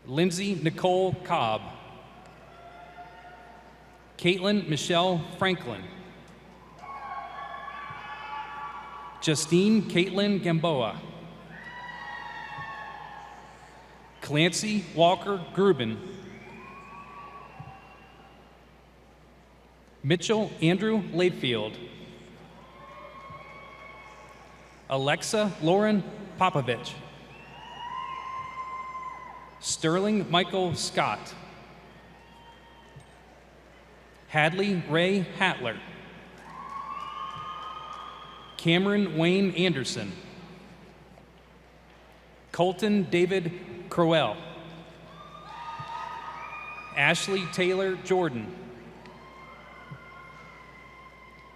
Lindsay Nicole Cobb. Caitlin Michelle Franklin. Justine Caitlin Gamboa. Clancy Walker Grubin. Mitchell Andrew Layfield. Alexa Lauren Popovich. Sterling Michael Scott. Hadley Ray Hatler. Cameron Wayne Anderson. Colton David Crowell. Ashley Taylor Jordan.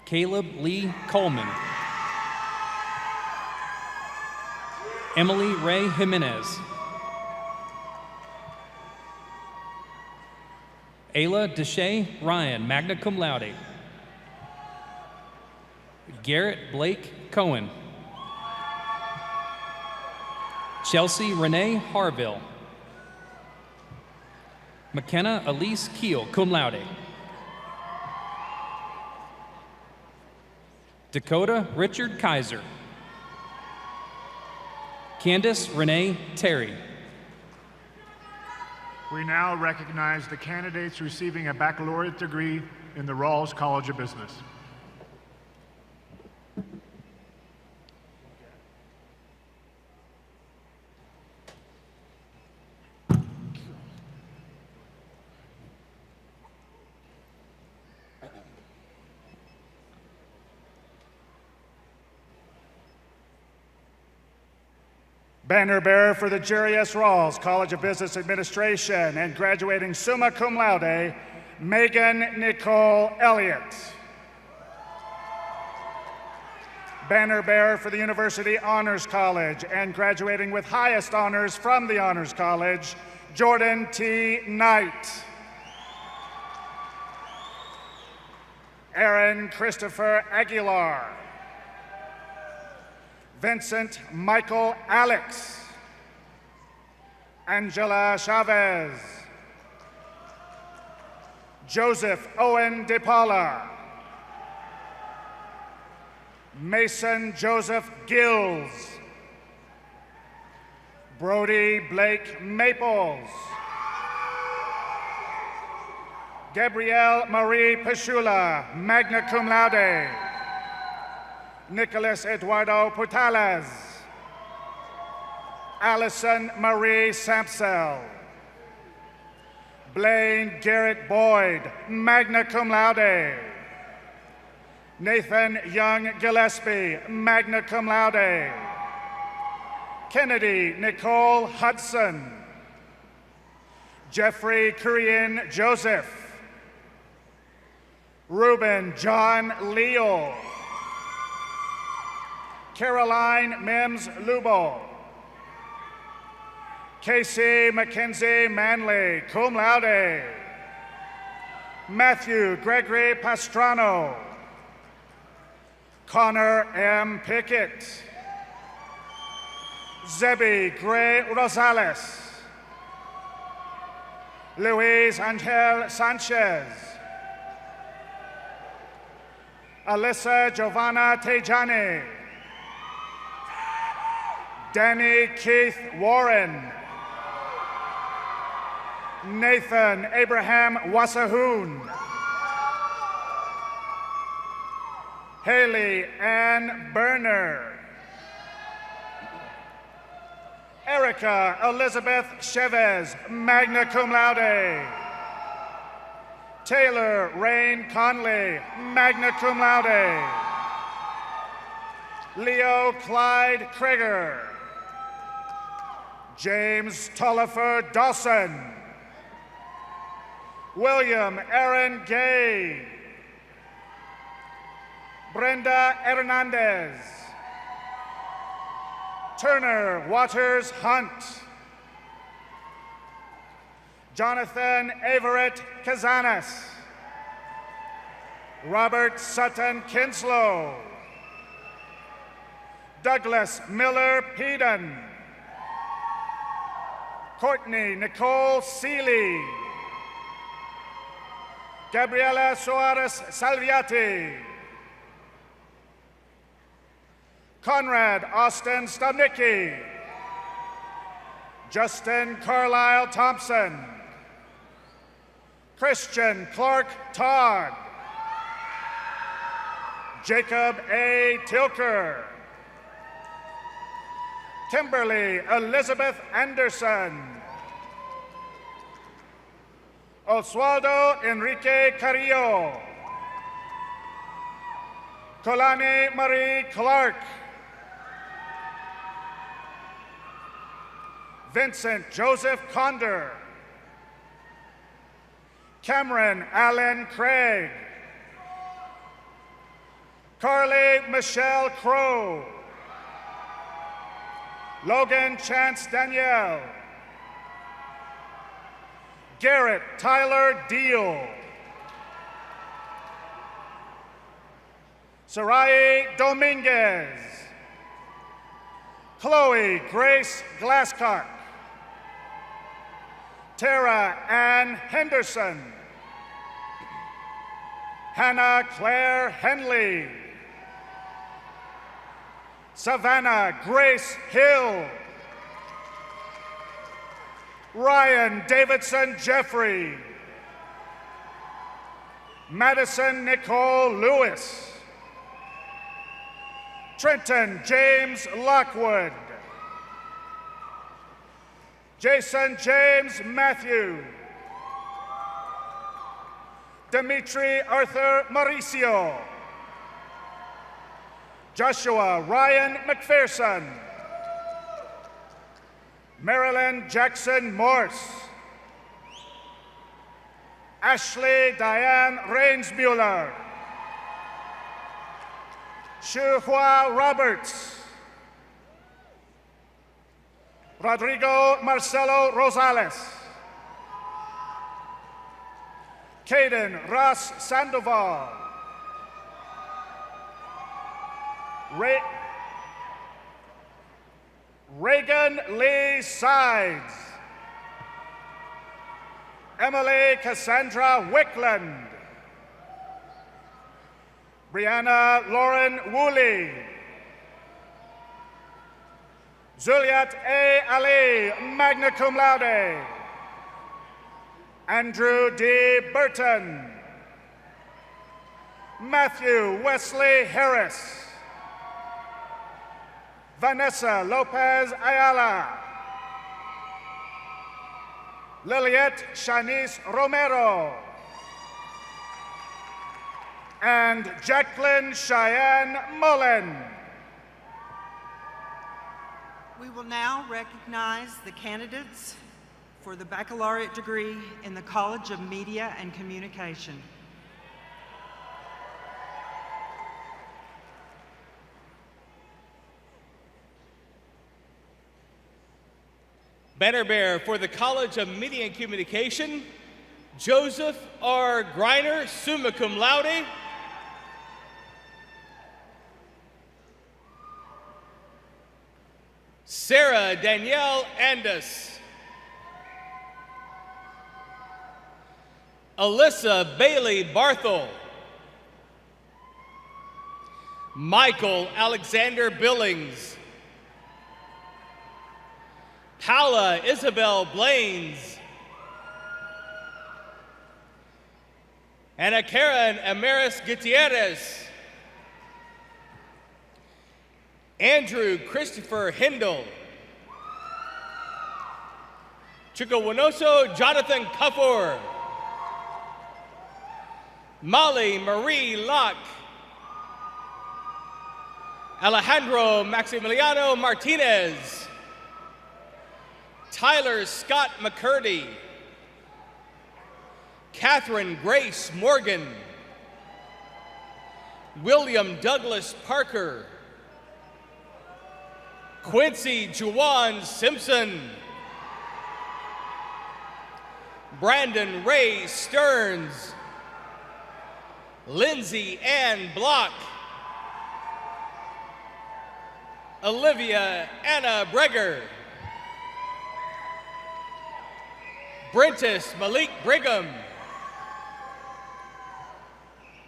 Caleb Lee Coleman. Emily Ray Jimenez. Ayla Deshay Ryan, magna cum laude. Garrett Blake Cohen. Chelsea Renee Harville. McKenna Elise Keel, cum laude. Dakota Richard Kaiser. Candace Renee Terry. We now recognize the candidates receiving a baccalaureate degree in the Rawls College of Business. Banner bearer for the Jerry S. Rawls College of Business Administration and graduating summa cum laude, Megan Nicole Elliott. Banner bearer for the University Honors College and graduating with highest honors from the Honors College, Jordan T. Knight. Aaron Christopher Aguilar. Vincent Michael Alex. Angela Chavez. Joseph Owen DePaula. Mason Joseph Gills. Brody Blake Maples. Gabrielle Marie Pashula, magna cum laude. Nicholas Eduardo Portales. Allison Marie Sampsell. Blaine Garrett Boyd, magna cum laude. Nathan Young Gillespie, magna cum laude. Kennedy Nicole Hudson. Jeffrey Kurian Joseph. Ruben John Leal. Caroline Mims Lubo. Casey Mackenzie Manley, cum laude. Matthew Gregory Pastrano. Connor M. Pickett. Zebby Gray Rosales. Luis Angel Sanchez. Alyssa Giovanna Tejani. Danny Keith Warren. Nathan Abraham Wasahoon. Haley Ann Berner. Erica Elizabeth Chavez, magna cum laude. Taylor Rain Conley, magna cum laude. Leo Clyde Krieger. James Tollifer Dawson. William Aaron Gay. Brenda Hernandez. Turner Waters Hunt. Jonathan Everett Kazanis. Robert Sutton Kinslow. Douglas Miller Peden. Courtney Nicole Seeley. Gabriela Suarez Salviati. Conrad Austin Stubnicki. Justin Carlisle Thompson. Christian Clark Todd. Jacob A. Tilker. Kimberly Elizabeth Anderson. Oswaldo Enrique Carrillo. Kolani Marie Clark. Vincent Joseph Conder. Cameron Allen Craig. Carly Michelle Crow. Logan Chance Danielle. Garrett Tyler Deal. Sarai Dominguez. Chloe Grace Glasscock. Tara Ann Henderson. Hannah Claire Henley. Savannah Grace Hill. Ryan Davidson Jeffrey. Madison Nicole Lewis. Trenton James Lockwood. Jason James Matthew. Dimitri Arthur Mauricio. Joshua Ryan McPherson. Marilyn Jackson Morse. Ashley Diane Rainsmuller. Shuhua Roberts. Rodrigo Marcelo Rosales. Caden Ross Sandoval. Reagan Lee Sides. Emily Cassandra Wickland. Brianna Lauren Woolley. Zuliat A. Ali, magna cum laude. Andrew D. Burton. Matthew Wesley Harris. Vanessa Lopez Ayala. Liliette Shanice Romero. And Jacqueline Cheyenne Mullen. We will now recognize the candidates for the baccalaureate degree in the College of Media and Communication. Banner bearer for the College of Media and Communication, Joseph R. Greiner, summa cum laude. Sarah Danielle Andus. Alyssa Bailey Barthel. Michael Alexander Billings. Paula Isabel Blaines. Ana Karen Amaris Gutierrez. Andrew Christopher Hindle. Chukawanoso Jonathan Kuffour. Molly Marie Locke. Alejandro Maximiliano Martinez. Tyler Scott McCurdy. Catherine Grace Morgan. William Douglas Parker. Quincy Juwan Simpson. Brandon Ray Stearns. Lindsay Ann Block. Olivia Anna Breger. Brentis Malik Brigham.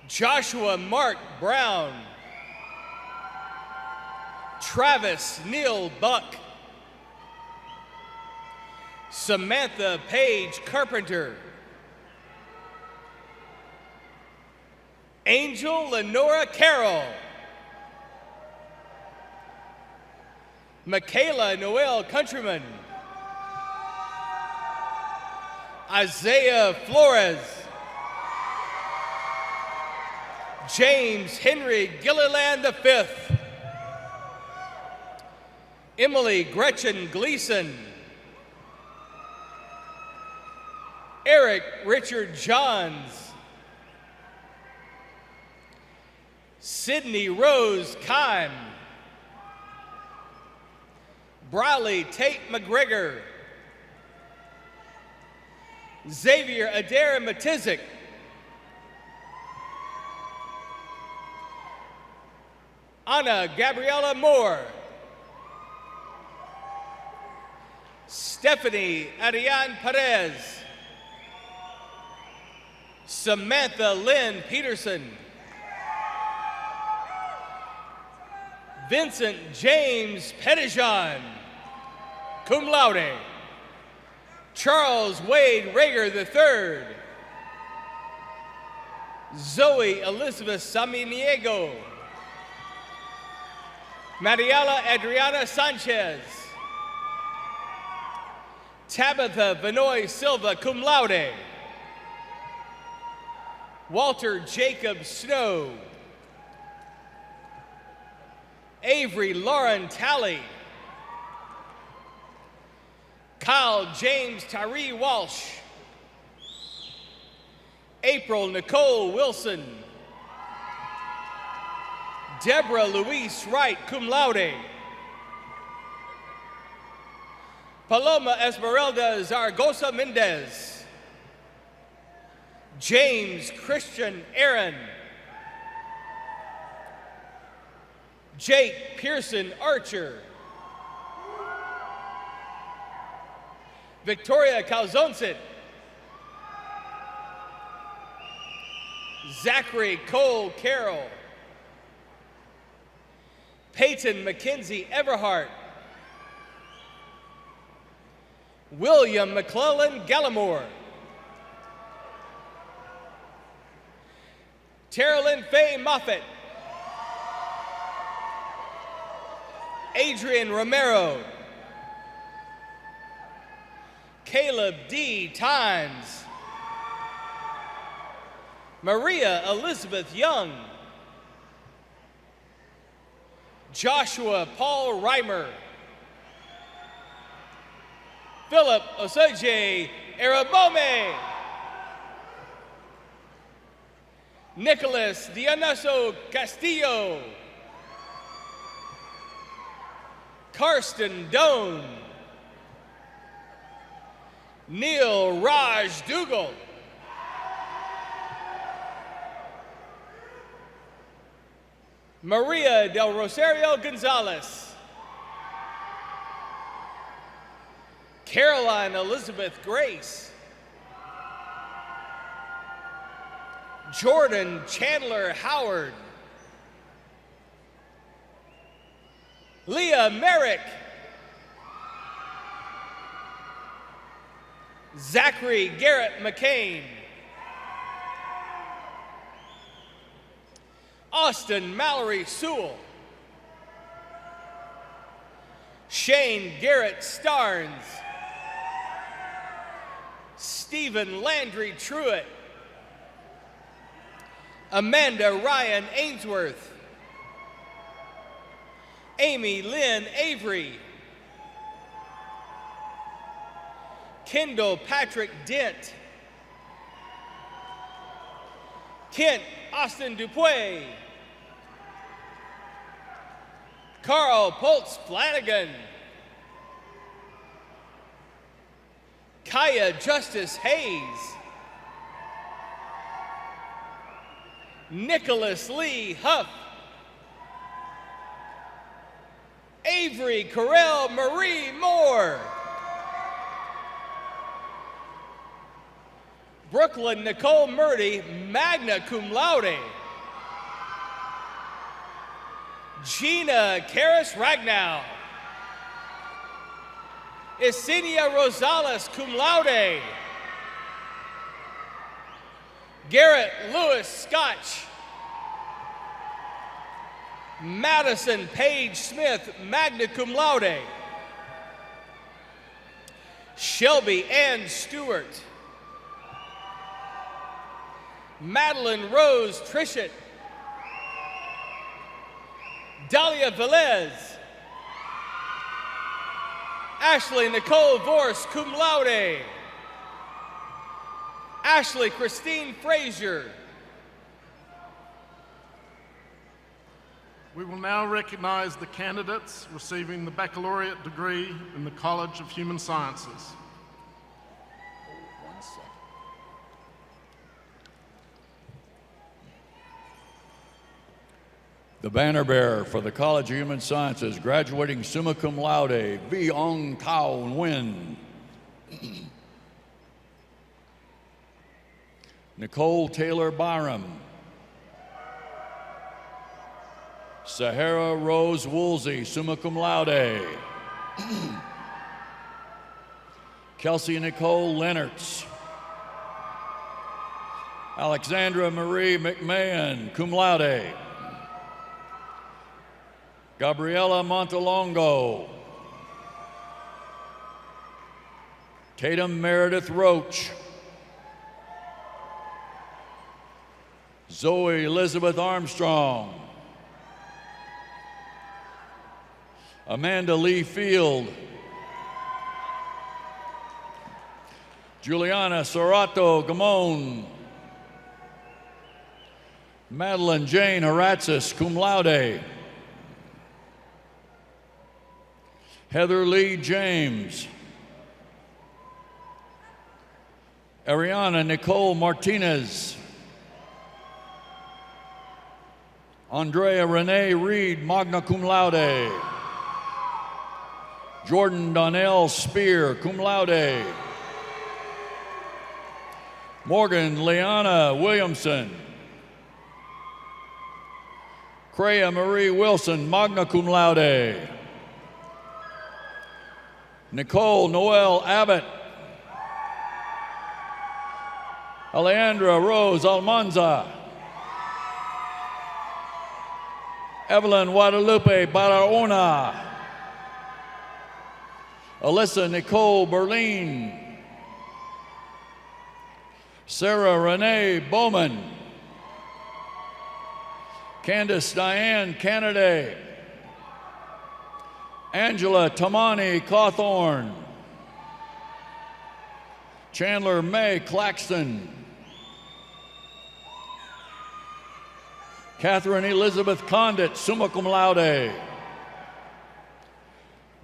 Joshua Mark Brown. Travis Neil Buck. Samantha Page Carpenter. Angel Lenora Carroll. Michaela Noel Countryman. Isaiah Flores. James Henry Gilliland V. Emily Gretchen Gleason. Eric Richard Johns. Sydney Rose Kime. Briley Tate McGregor. Xavier Adair Matizik. Anna Gabriela Moore. Stephanie Ariane Perez. Samantha Lynn Peterson. Vincent James Pettijohn, cum laude. Charles Wade Rager III. Zoe Elizabeth Samaniego. Mariela Adriana Sanchez. Tabitha Vinoy Silva, cum laude. Walter Jacob Snow. Avery Lauren Talley. Kyle James Tyree Walsh. April Nicole Wilson. Deborah Louise Wright, cum laude. Paloma Esmeralda Zaragoza Mendez. James Christian Aaron. Jake Pearson Archer. Victoria Calzonson. Zachary Cole Carroll. Peyton Mackenzie Everhart. William McClellan Gallimore. Terilyn Faye Moffitt. Adrian Romero. Caleb D. Tynes. Maria Elizabeth Young. Joshua Paul Reimer. Philip Oseje Arabome. Nicholas Dionyso Castillo. Karsten Doan. Neil Raj Dougal. Maria del Rosario Gonzalez. Caroline Elizabeth Grace. Jordan Chandler Howard. Leah Merrick. Zachary Garrett McCain. Austin Mallory Sewell. Shane Garrett Starnes. Stephen Landry Truitt. Amanda Ryan Ainsworth. Amy Lynn Avery. Kendall Patrick Dent. Kent Austin Dupuy. Carl Poltz Flanagan. Kaya Justice Hayes. Nicholas Lee Huff. Avery Correll Marie Moore. Brooklyn Nicole Murdy, magna cum laude. Gina Karis Ragnow. Yesenia Rosales, cum laude. Garrett Lewis Scotch. Madison Page Smith, magna cum laude. Shelby Ann Stewart. Madeline Rose Trishett. Dahlia Velez. Ashley Nicole Vorse, cum laude. Ashley Christine Frazier. We will now recognize the candidates receiving the baccalaureate degree in the College of Human Sciences. The banner bearer for the College of Human Sciences, graduating summa cum laude, Vi Ong Tao Nguyen. Nicole Taylor Byram. Sahara Rose Woolsey, summa cum laude. Kelsey Nicole Lennertz. Alexandra Marie McMahon, cum laude. Gabriela Montalongo. Tatum Meredith Roach. Zoe Elizabeth Armstrong. Amanda Lee Field. Juliana Sorato Gamon. Madeline Jane Haratzis, cum laude. Heather Lee James. Ariana Nicole Martinez. Andrea Renee Reed, magna cum laude. Jordan Donnell Spear, cum laude. Morgan Leanna Williamson. Crea Marie Wilson, magna cum laude. Nicole Noel Abbott. Alejandra Rose Almanza. Evelyn Guadalupe Barahona. Alyssa Nicole Berlin. Sarah Renee Bowman. Candace Diane Canaday. Angela Tamani Cawthorn. Chandler May Claxton. Catherine Elizabeth Condit, summa cum laude.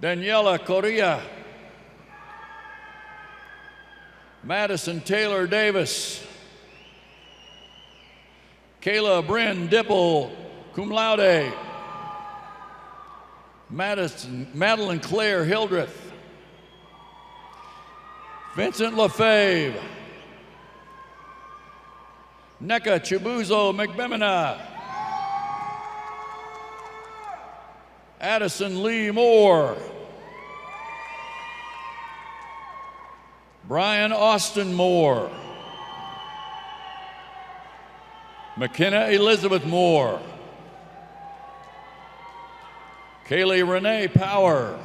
Daniela Correa. Madison Taylor Davis. Kayla Bryn Dipple, cum laude. Madeline Claire Hildreth. Vincent LaFave. Neka Chibuzo McBemina. Addison Lee Moore. Brian Austin Moore. McKenna Elizabeth Moore. Kaylee Renee Power.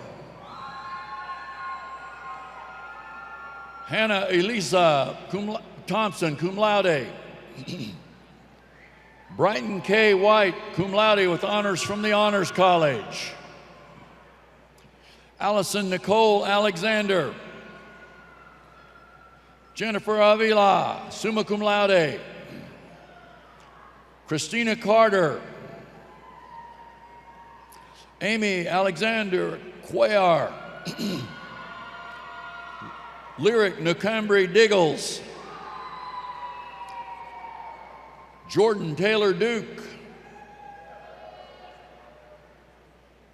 Hannah Elisa Thompson, cum laude. Brighton K. White, cum laude with honors from the Honors College. Allison Nicole Alexander. Jennifer Avila, summa cum laude. Christina Carter. Amy Alexander Cuellar. Lyric Nicambri Diggles. Jordan Taylor Duke.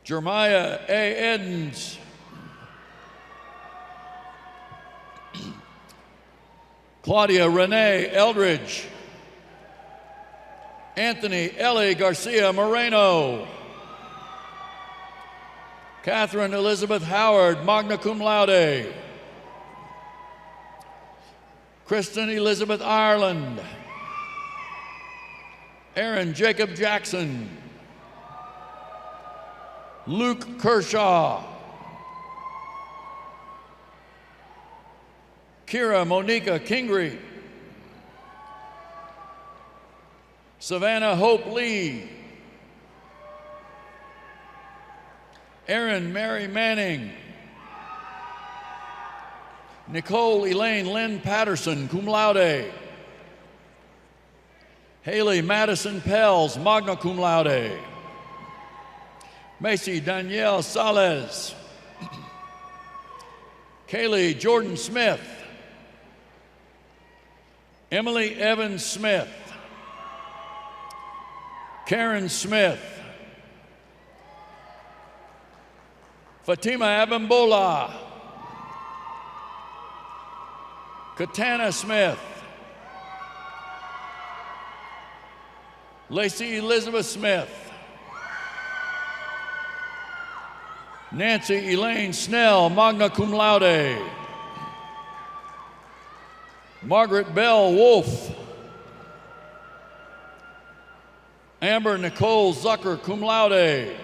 Jeremiah A. Edens. Claudia Renee Eldridge. Anthony Ellie Garcia Moreno. Catherine Elizabeth Howard, magna cum laude. Kristen Elizabeth Ireland. Aaron Jacob Jackson. Luke Kershaw. Kira Monica Kingry. Savannah Hope Lee. Erin Mary Manning. Nicole Elaine Lynn Patterson, cum laude. Haley Madison Pels, magna cum laude. Macy Danielle Sales. Kaylee Jordan Smith. Emily Evans Smith. Karen Smith. Fatima Abimbola. Katana Smith. Lacey Elizabeth Smith. Nancy Elaine Snell, magna cum laude. Margaret Bell Wolf. Amber Nicole Zucker, cum laude.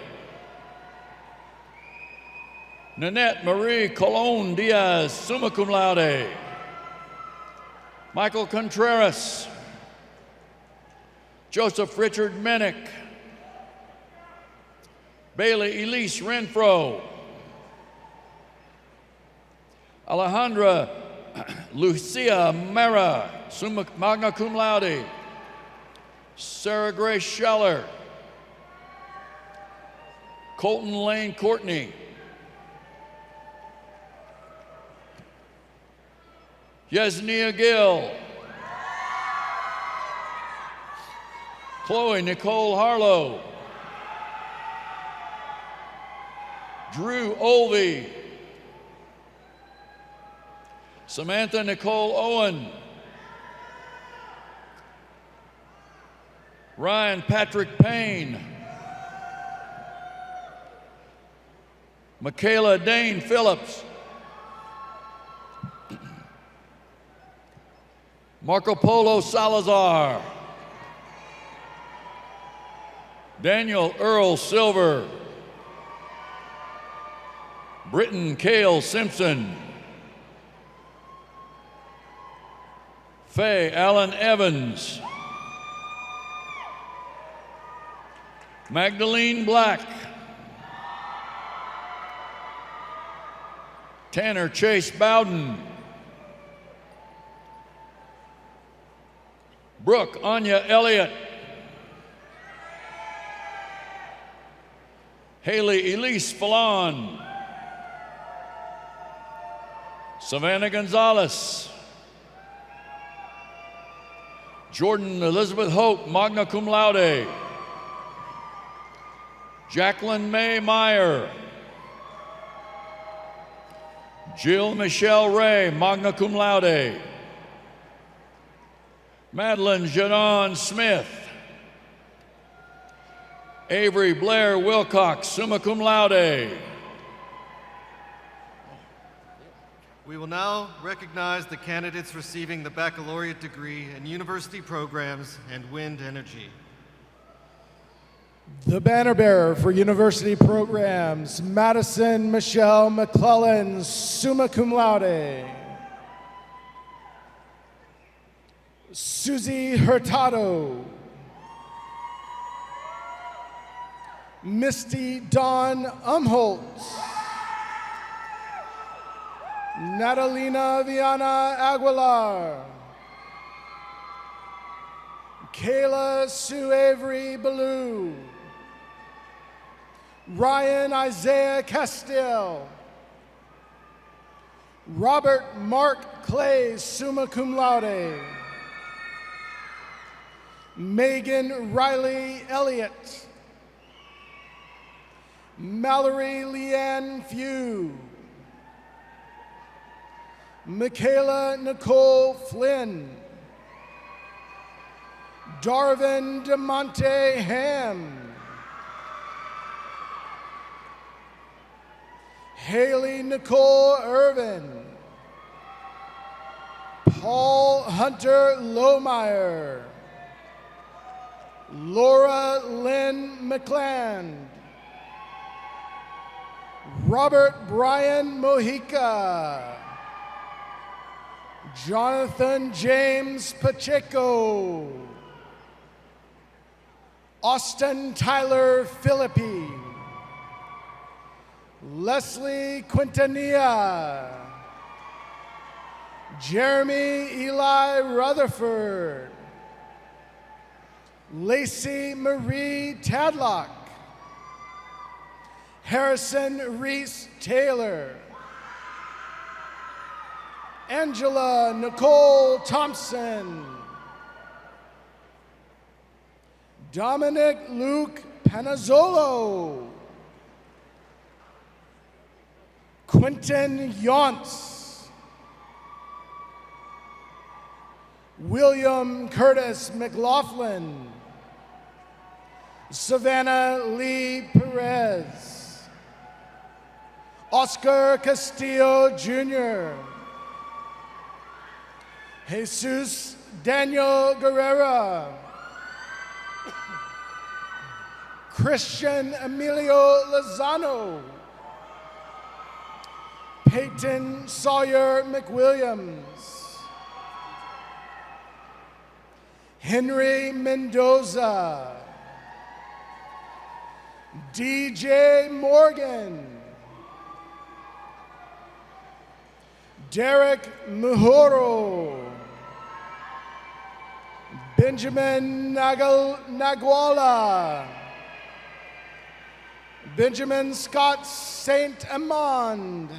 Nanette Marie Colon Diaz, summa cum laude. Michael Contreras. Joseph Richard Menick. Bailey Elise Renfro. Alejandra Lucia Mera, magna cum laude. Sarah Grace Scheller, Colton Lane Courtney, Yesnia Gill, Chloe Nicole Harlow, Drew Olvey, Samantha Nicole Owen, Ryan Patrick Payne, Michaela Dane Phillips, Marco Polo Salazar, Daniel Earl Silver, Britton Cale Simpson, Faye Allen Evans, Magdalene Black, Tanner Chase Bowden, Brooke Anya Elliott, Haley Elise Fallon, Savannah Gonzalez, Jordan Elizabeth Hope, magna cum laude, Jacqueline May Meyer, Jill Michelle Ray, magna cum laude, Madeline Jadon Smith, Avery Blair Wilcox, summa cum laude. We will now recognize the candidates receiving the baccalaureate degree in university programs and wind energy. The banner bearer for university programs, Madison Michelle McClellan, summa cum laude. Susie Hurtado. Misty Dawn Umholtz. Natalina Viana Aguilar. Kayla Sue Avery Ballou. Ryan Isaiah Castile. Robert Mark Clay, summa cum laude. Megan Riley Elliott. Mallory Leanne Few. Michaela Nicole Flynn. Darvin DeMonte Ham. Haley Nicole Irvin. Paul Hunter Lohmeyer. Laura Lynn McCland. Robert Brian Mojica. Jonathan James Pacheco. Austin Tyler Philippi. Leslie Quintanilla. Jeremy Eli Rutherford. Lacey Marie Tadlock. Harrison Reese Taylor. Angela Nicole Thompson. Dominic Luke Panazzolo. Quentin Yonts. William Curtis McLaughlin. Savannah Lee Perez. Oscar Castillo Jr. Jesus Daniel Guerrera. Christian Emilio Lozano. Peyton Sawyer McWilliams. Henry Mendoza. DJ Morgan. Derek Muhoro. Benjamin Naguala. Benjamin Scott Saint Amand.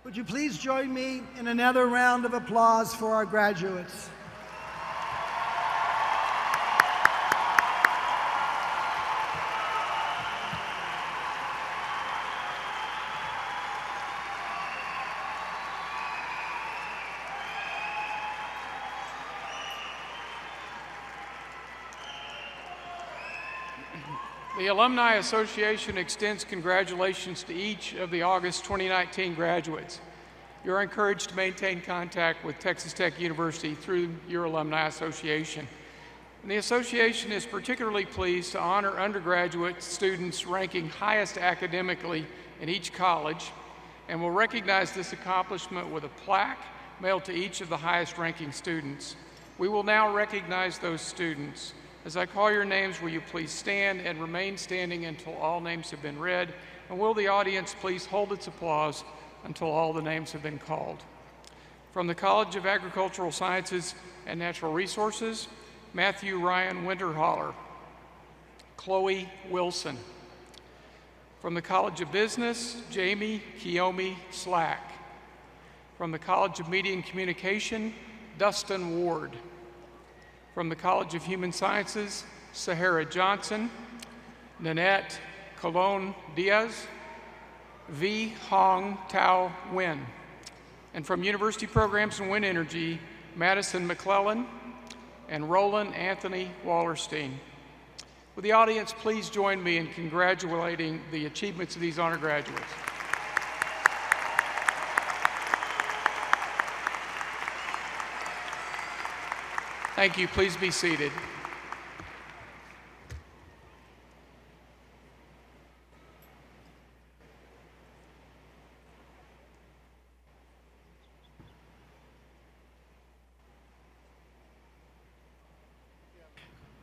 Would you please join me in another round of applause for our graduates? The Alumni Association extends congratulations to each of the August 2019 graduates. You're encouraged to maintain contact with Texas Tech University through your Alumni Association. And the association is particularly pleased to honor undergraduate students ranking highest academically in each college, and will recognize this accomplishment with a plaque mailed to each of the highest ranking students. We will now recognize those students. As I call your names, will you please stand and remain standing until all names have been read? And will the audience please hold its applause until all the names have been called? From the College of Agricultural Sciences and Natural Resources, Matthew Ryan Winterholler. Chloe Wilson. From the College of Business, Jamie Kiyomi Slack. From the College of Media and Communication, Dustin Ward. From the College of Human Sciences, Sahara Johnson, Nanette Colon Diaz, V. Hong Tao Nguyen. And from University Programs and Wind Energy, Madison McClellan and Roland Anthony Wallerstein. Will the audience please join me in congratulating the achievements of these honor graduates? Thank you. Please be seated.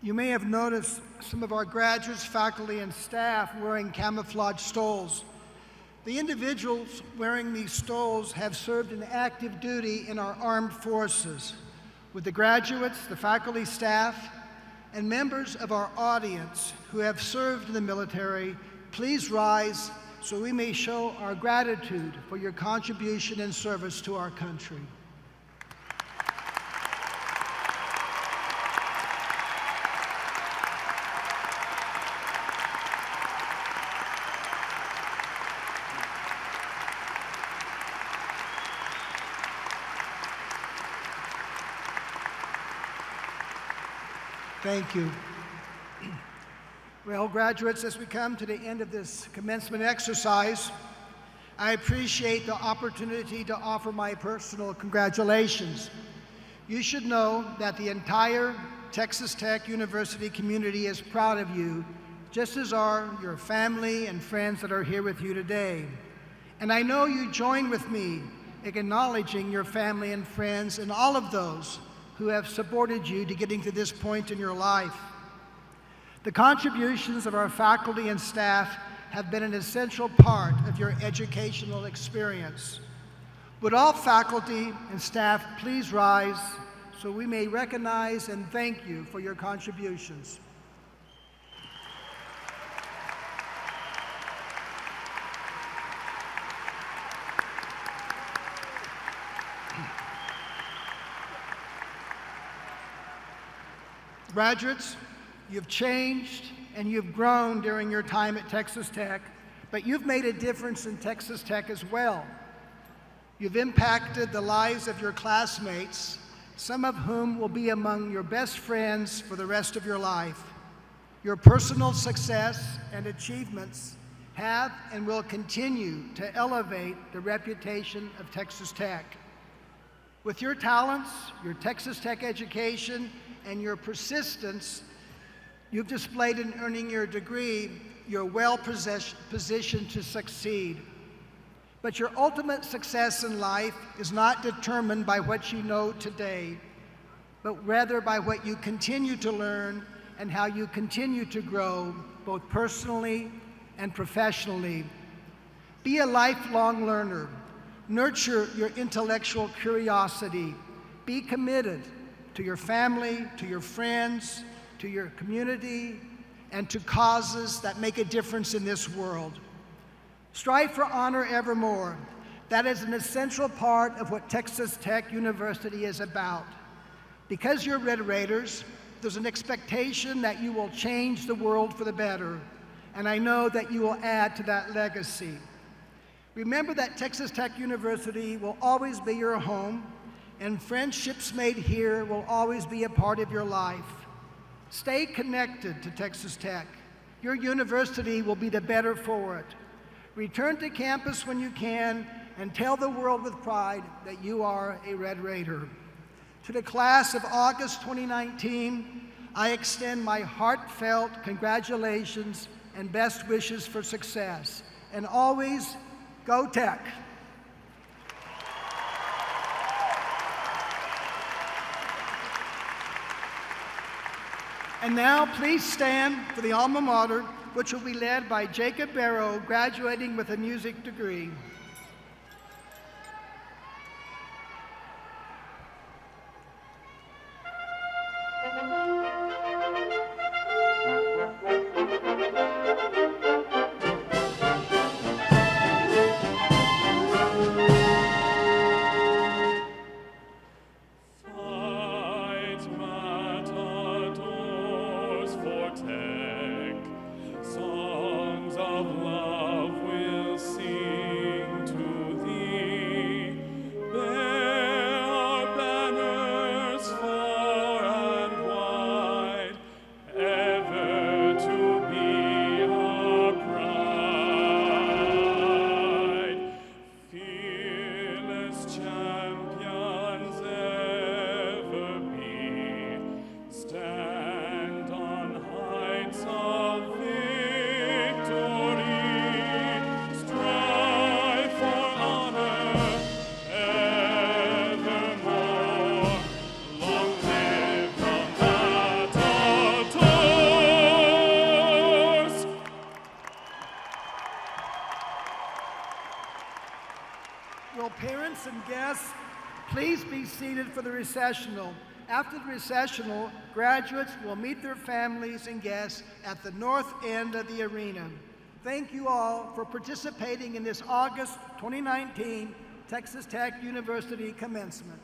You may have noticed some of our graduates, faculty, and staff wearing camouflage stoles. The individuals wearing these stoles have served in active duty in our armed forces. With the graduates, the faculty, staff, and members of our audience who have served in the military, please rise so we may show our gratitude for your contribution and service to our country. Thank you. Well, graduates, as we come to the end of this commencement exercise, I appreciate the opportunity to offer my personal congratulations. You should know that the entire Texas Tech University community is proud of you, just as are your family and friends that are here with you today. And I know you join with me in acknowledging your family and friends and all of those who have supported you to getting to this point in your life. The contributions of our faculty and staff have been an essential part of your educational experience. Would all faculty and staff please rise so we may recognize and thank you for your contributions. Graduates, you've changed and you've grown during your time at Texas Tech, but you've made a difference in Texas Tech as well. You've impacted the lives of your classmates, some of whom will be among your best friends for the rest of your life. Your personal success and achievements have and will continue to elevate the reputation of Texas Tech. With your talents, your Texas Tech education, and your persistence you've displayed in earning your degree, you're well positioned to succeed. But your ultimate success in life is not determined by what you know today, but rather by what you continue to learn and how you continue to grow, both personally and professionally. Be a lifelong learner. Nurture your intellectual curiosity. Be committed to your family, to your friends, to your community, and to causes that make a difference in this world. Strive for honor evermore. That is an essential part of what Texas Tech University is about. Because you're Red Raiders, there's an expectation that you will change the world for the better, and I know that you will add to that legacy. Remember that Texas Tech University will always be your home, and friendships made here will always be a part of your life. Stay connected to Texas Tech. Your university will be the better for it. Return to campus when you can and tell the world with pride that you are a Red Raider. To the class of August 2019, I extend my heartfelt congratulations and best wishes for success. And always, go Tech! And now, please stand for the alma mater, which will be led by Jacob Barrow, graduating with a music degree. Will parents and guests please be seated for the recessional. After the recessional, graduates will meet their families and guests at the north end of the arena. Thank you all for participating in this August 2019 Texas Tech University commencement.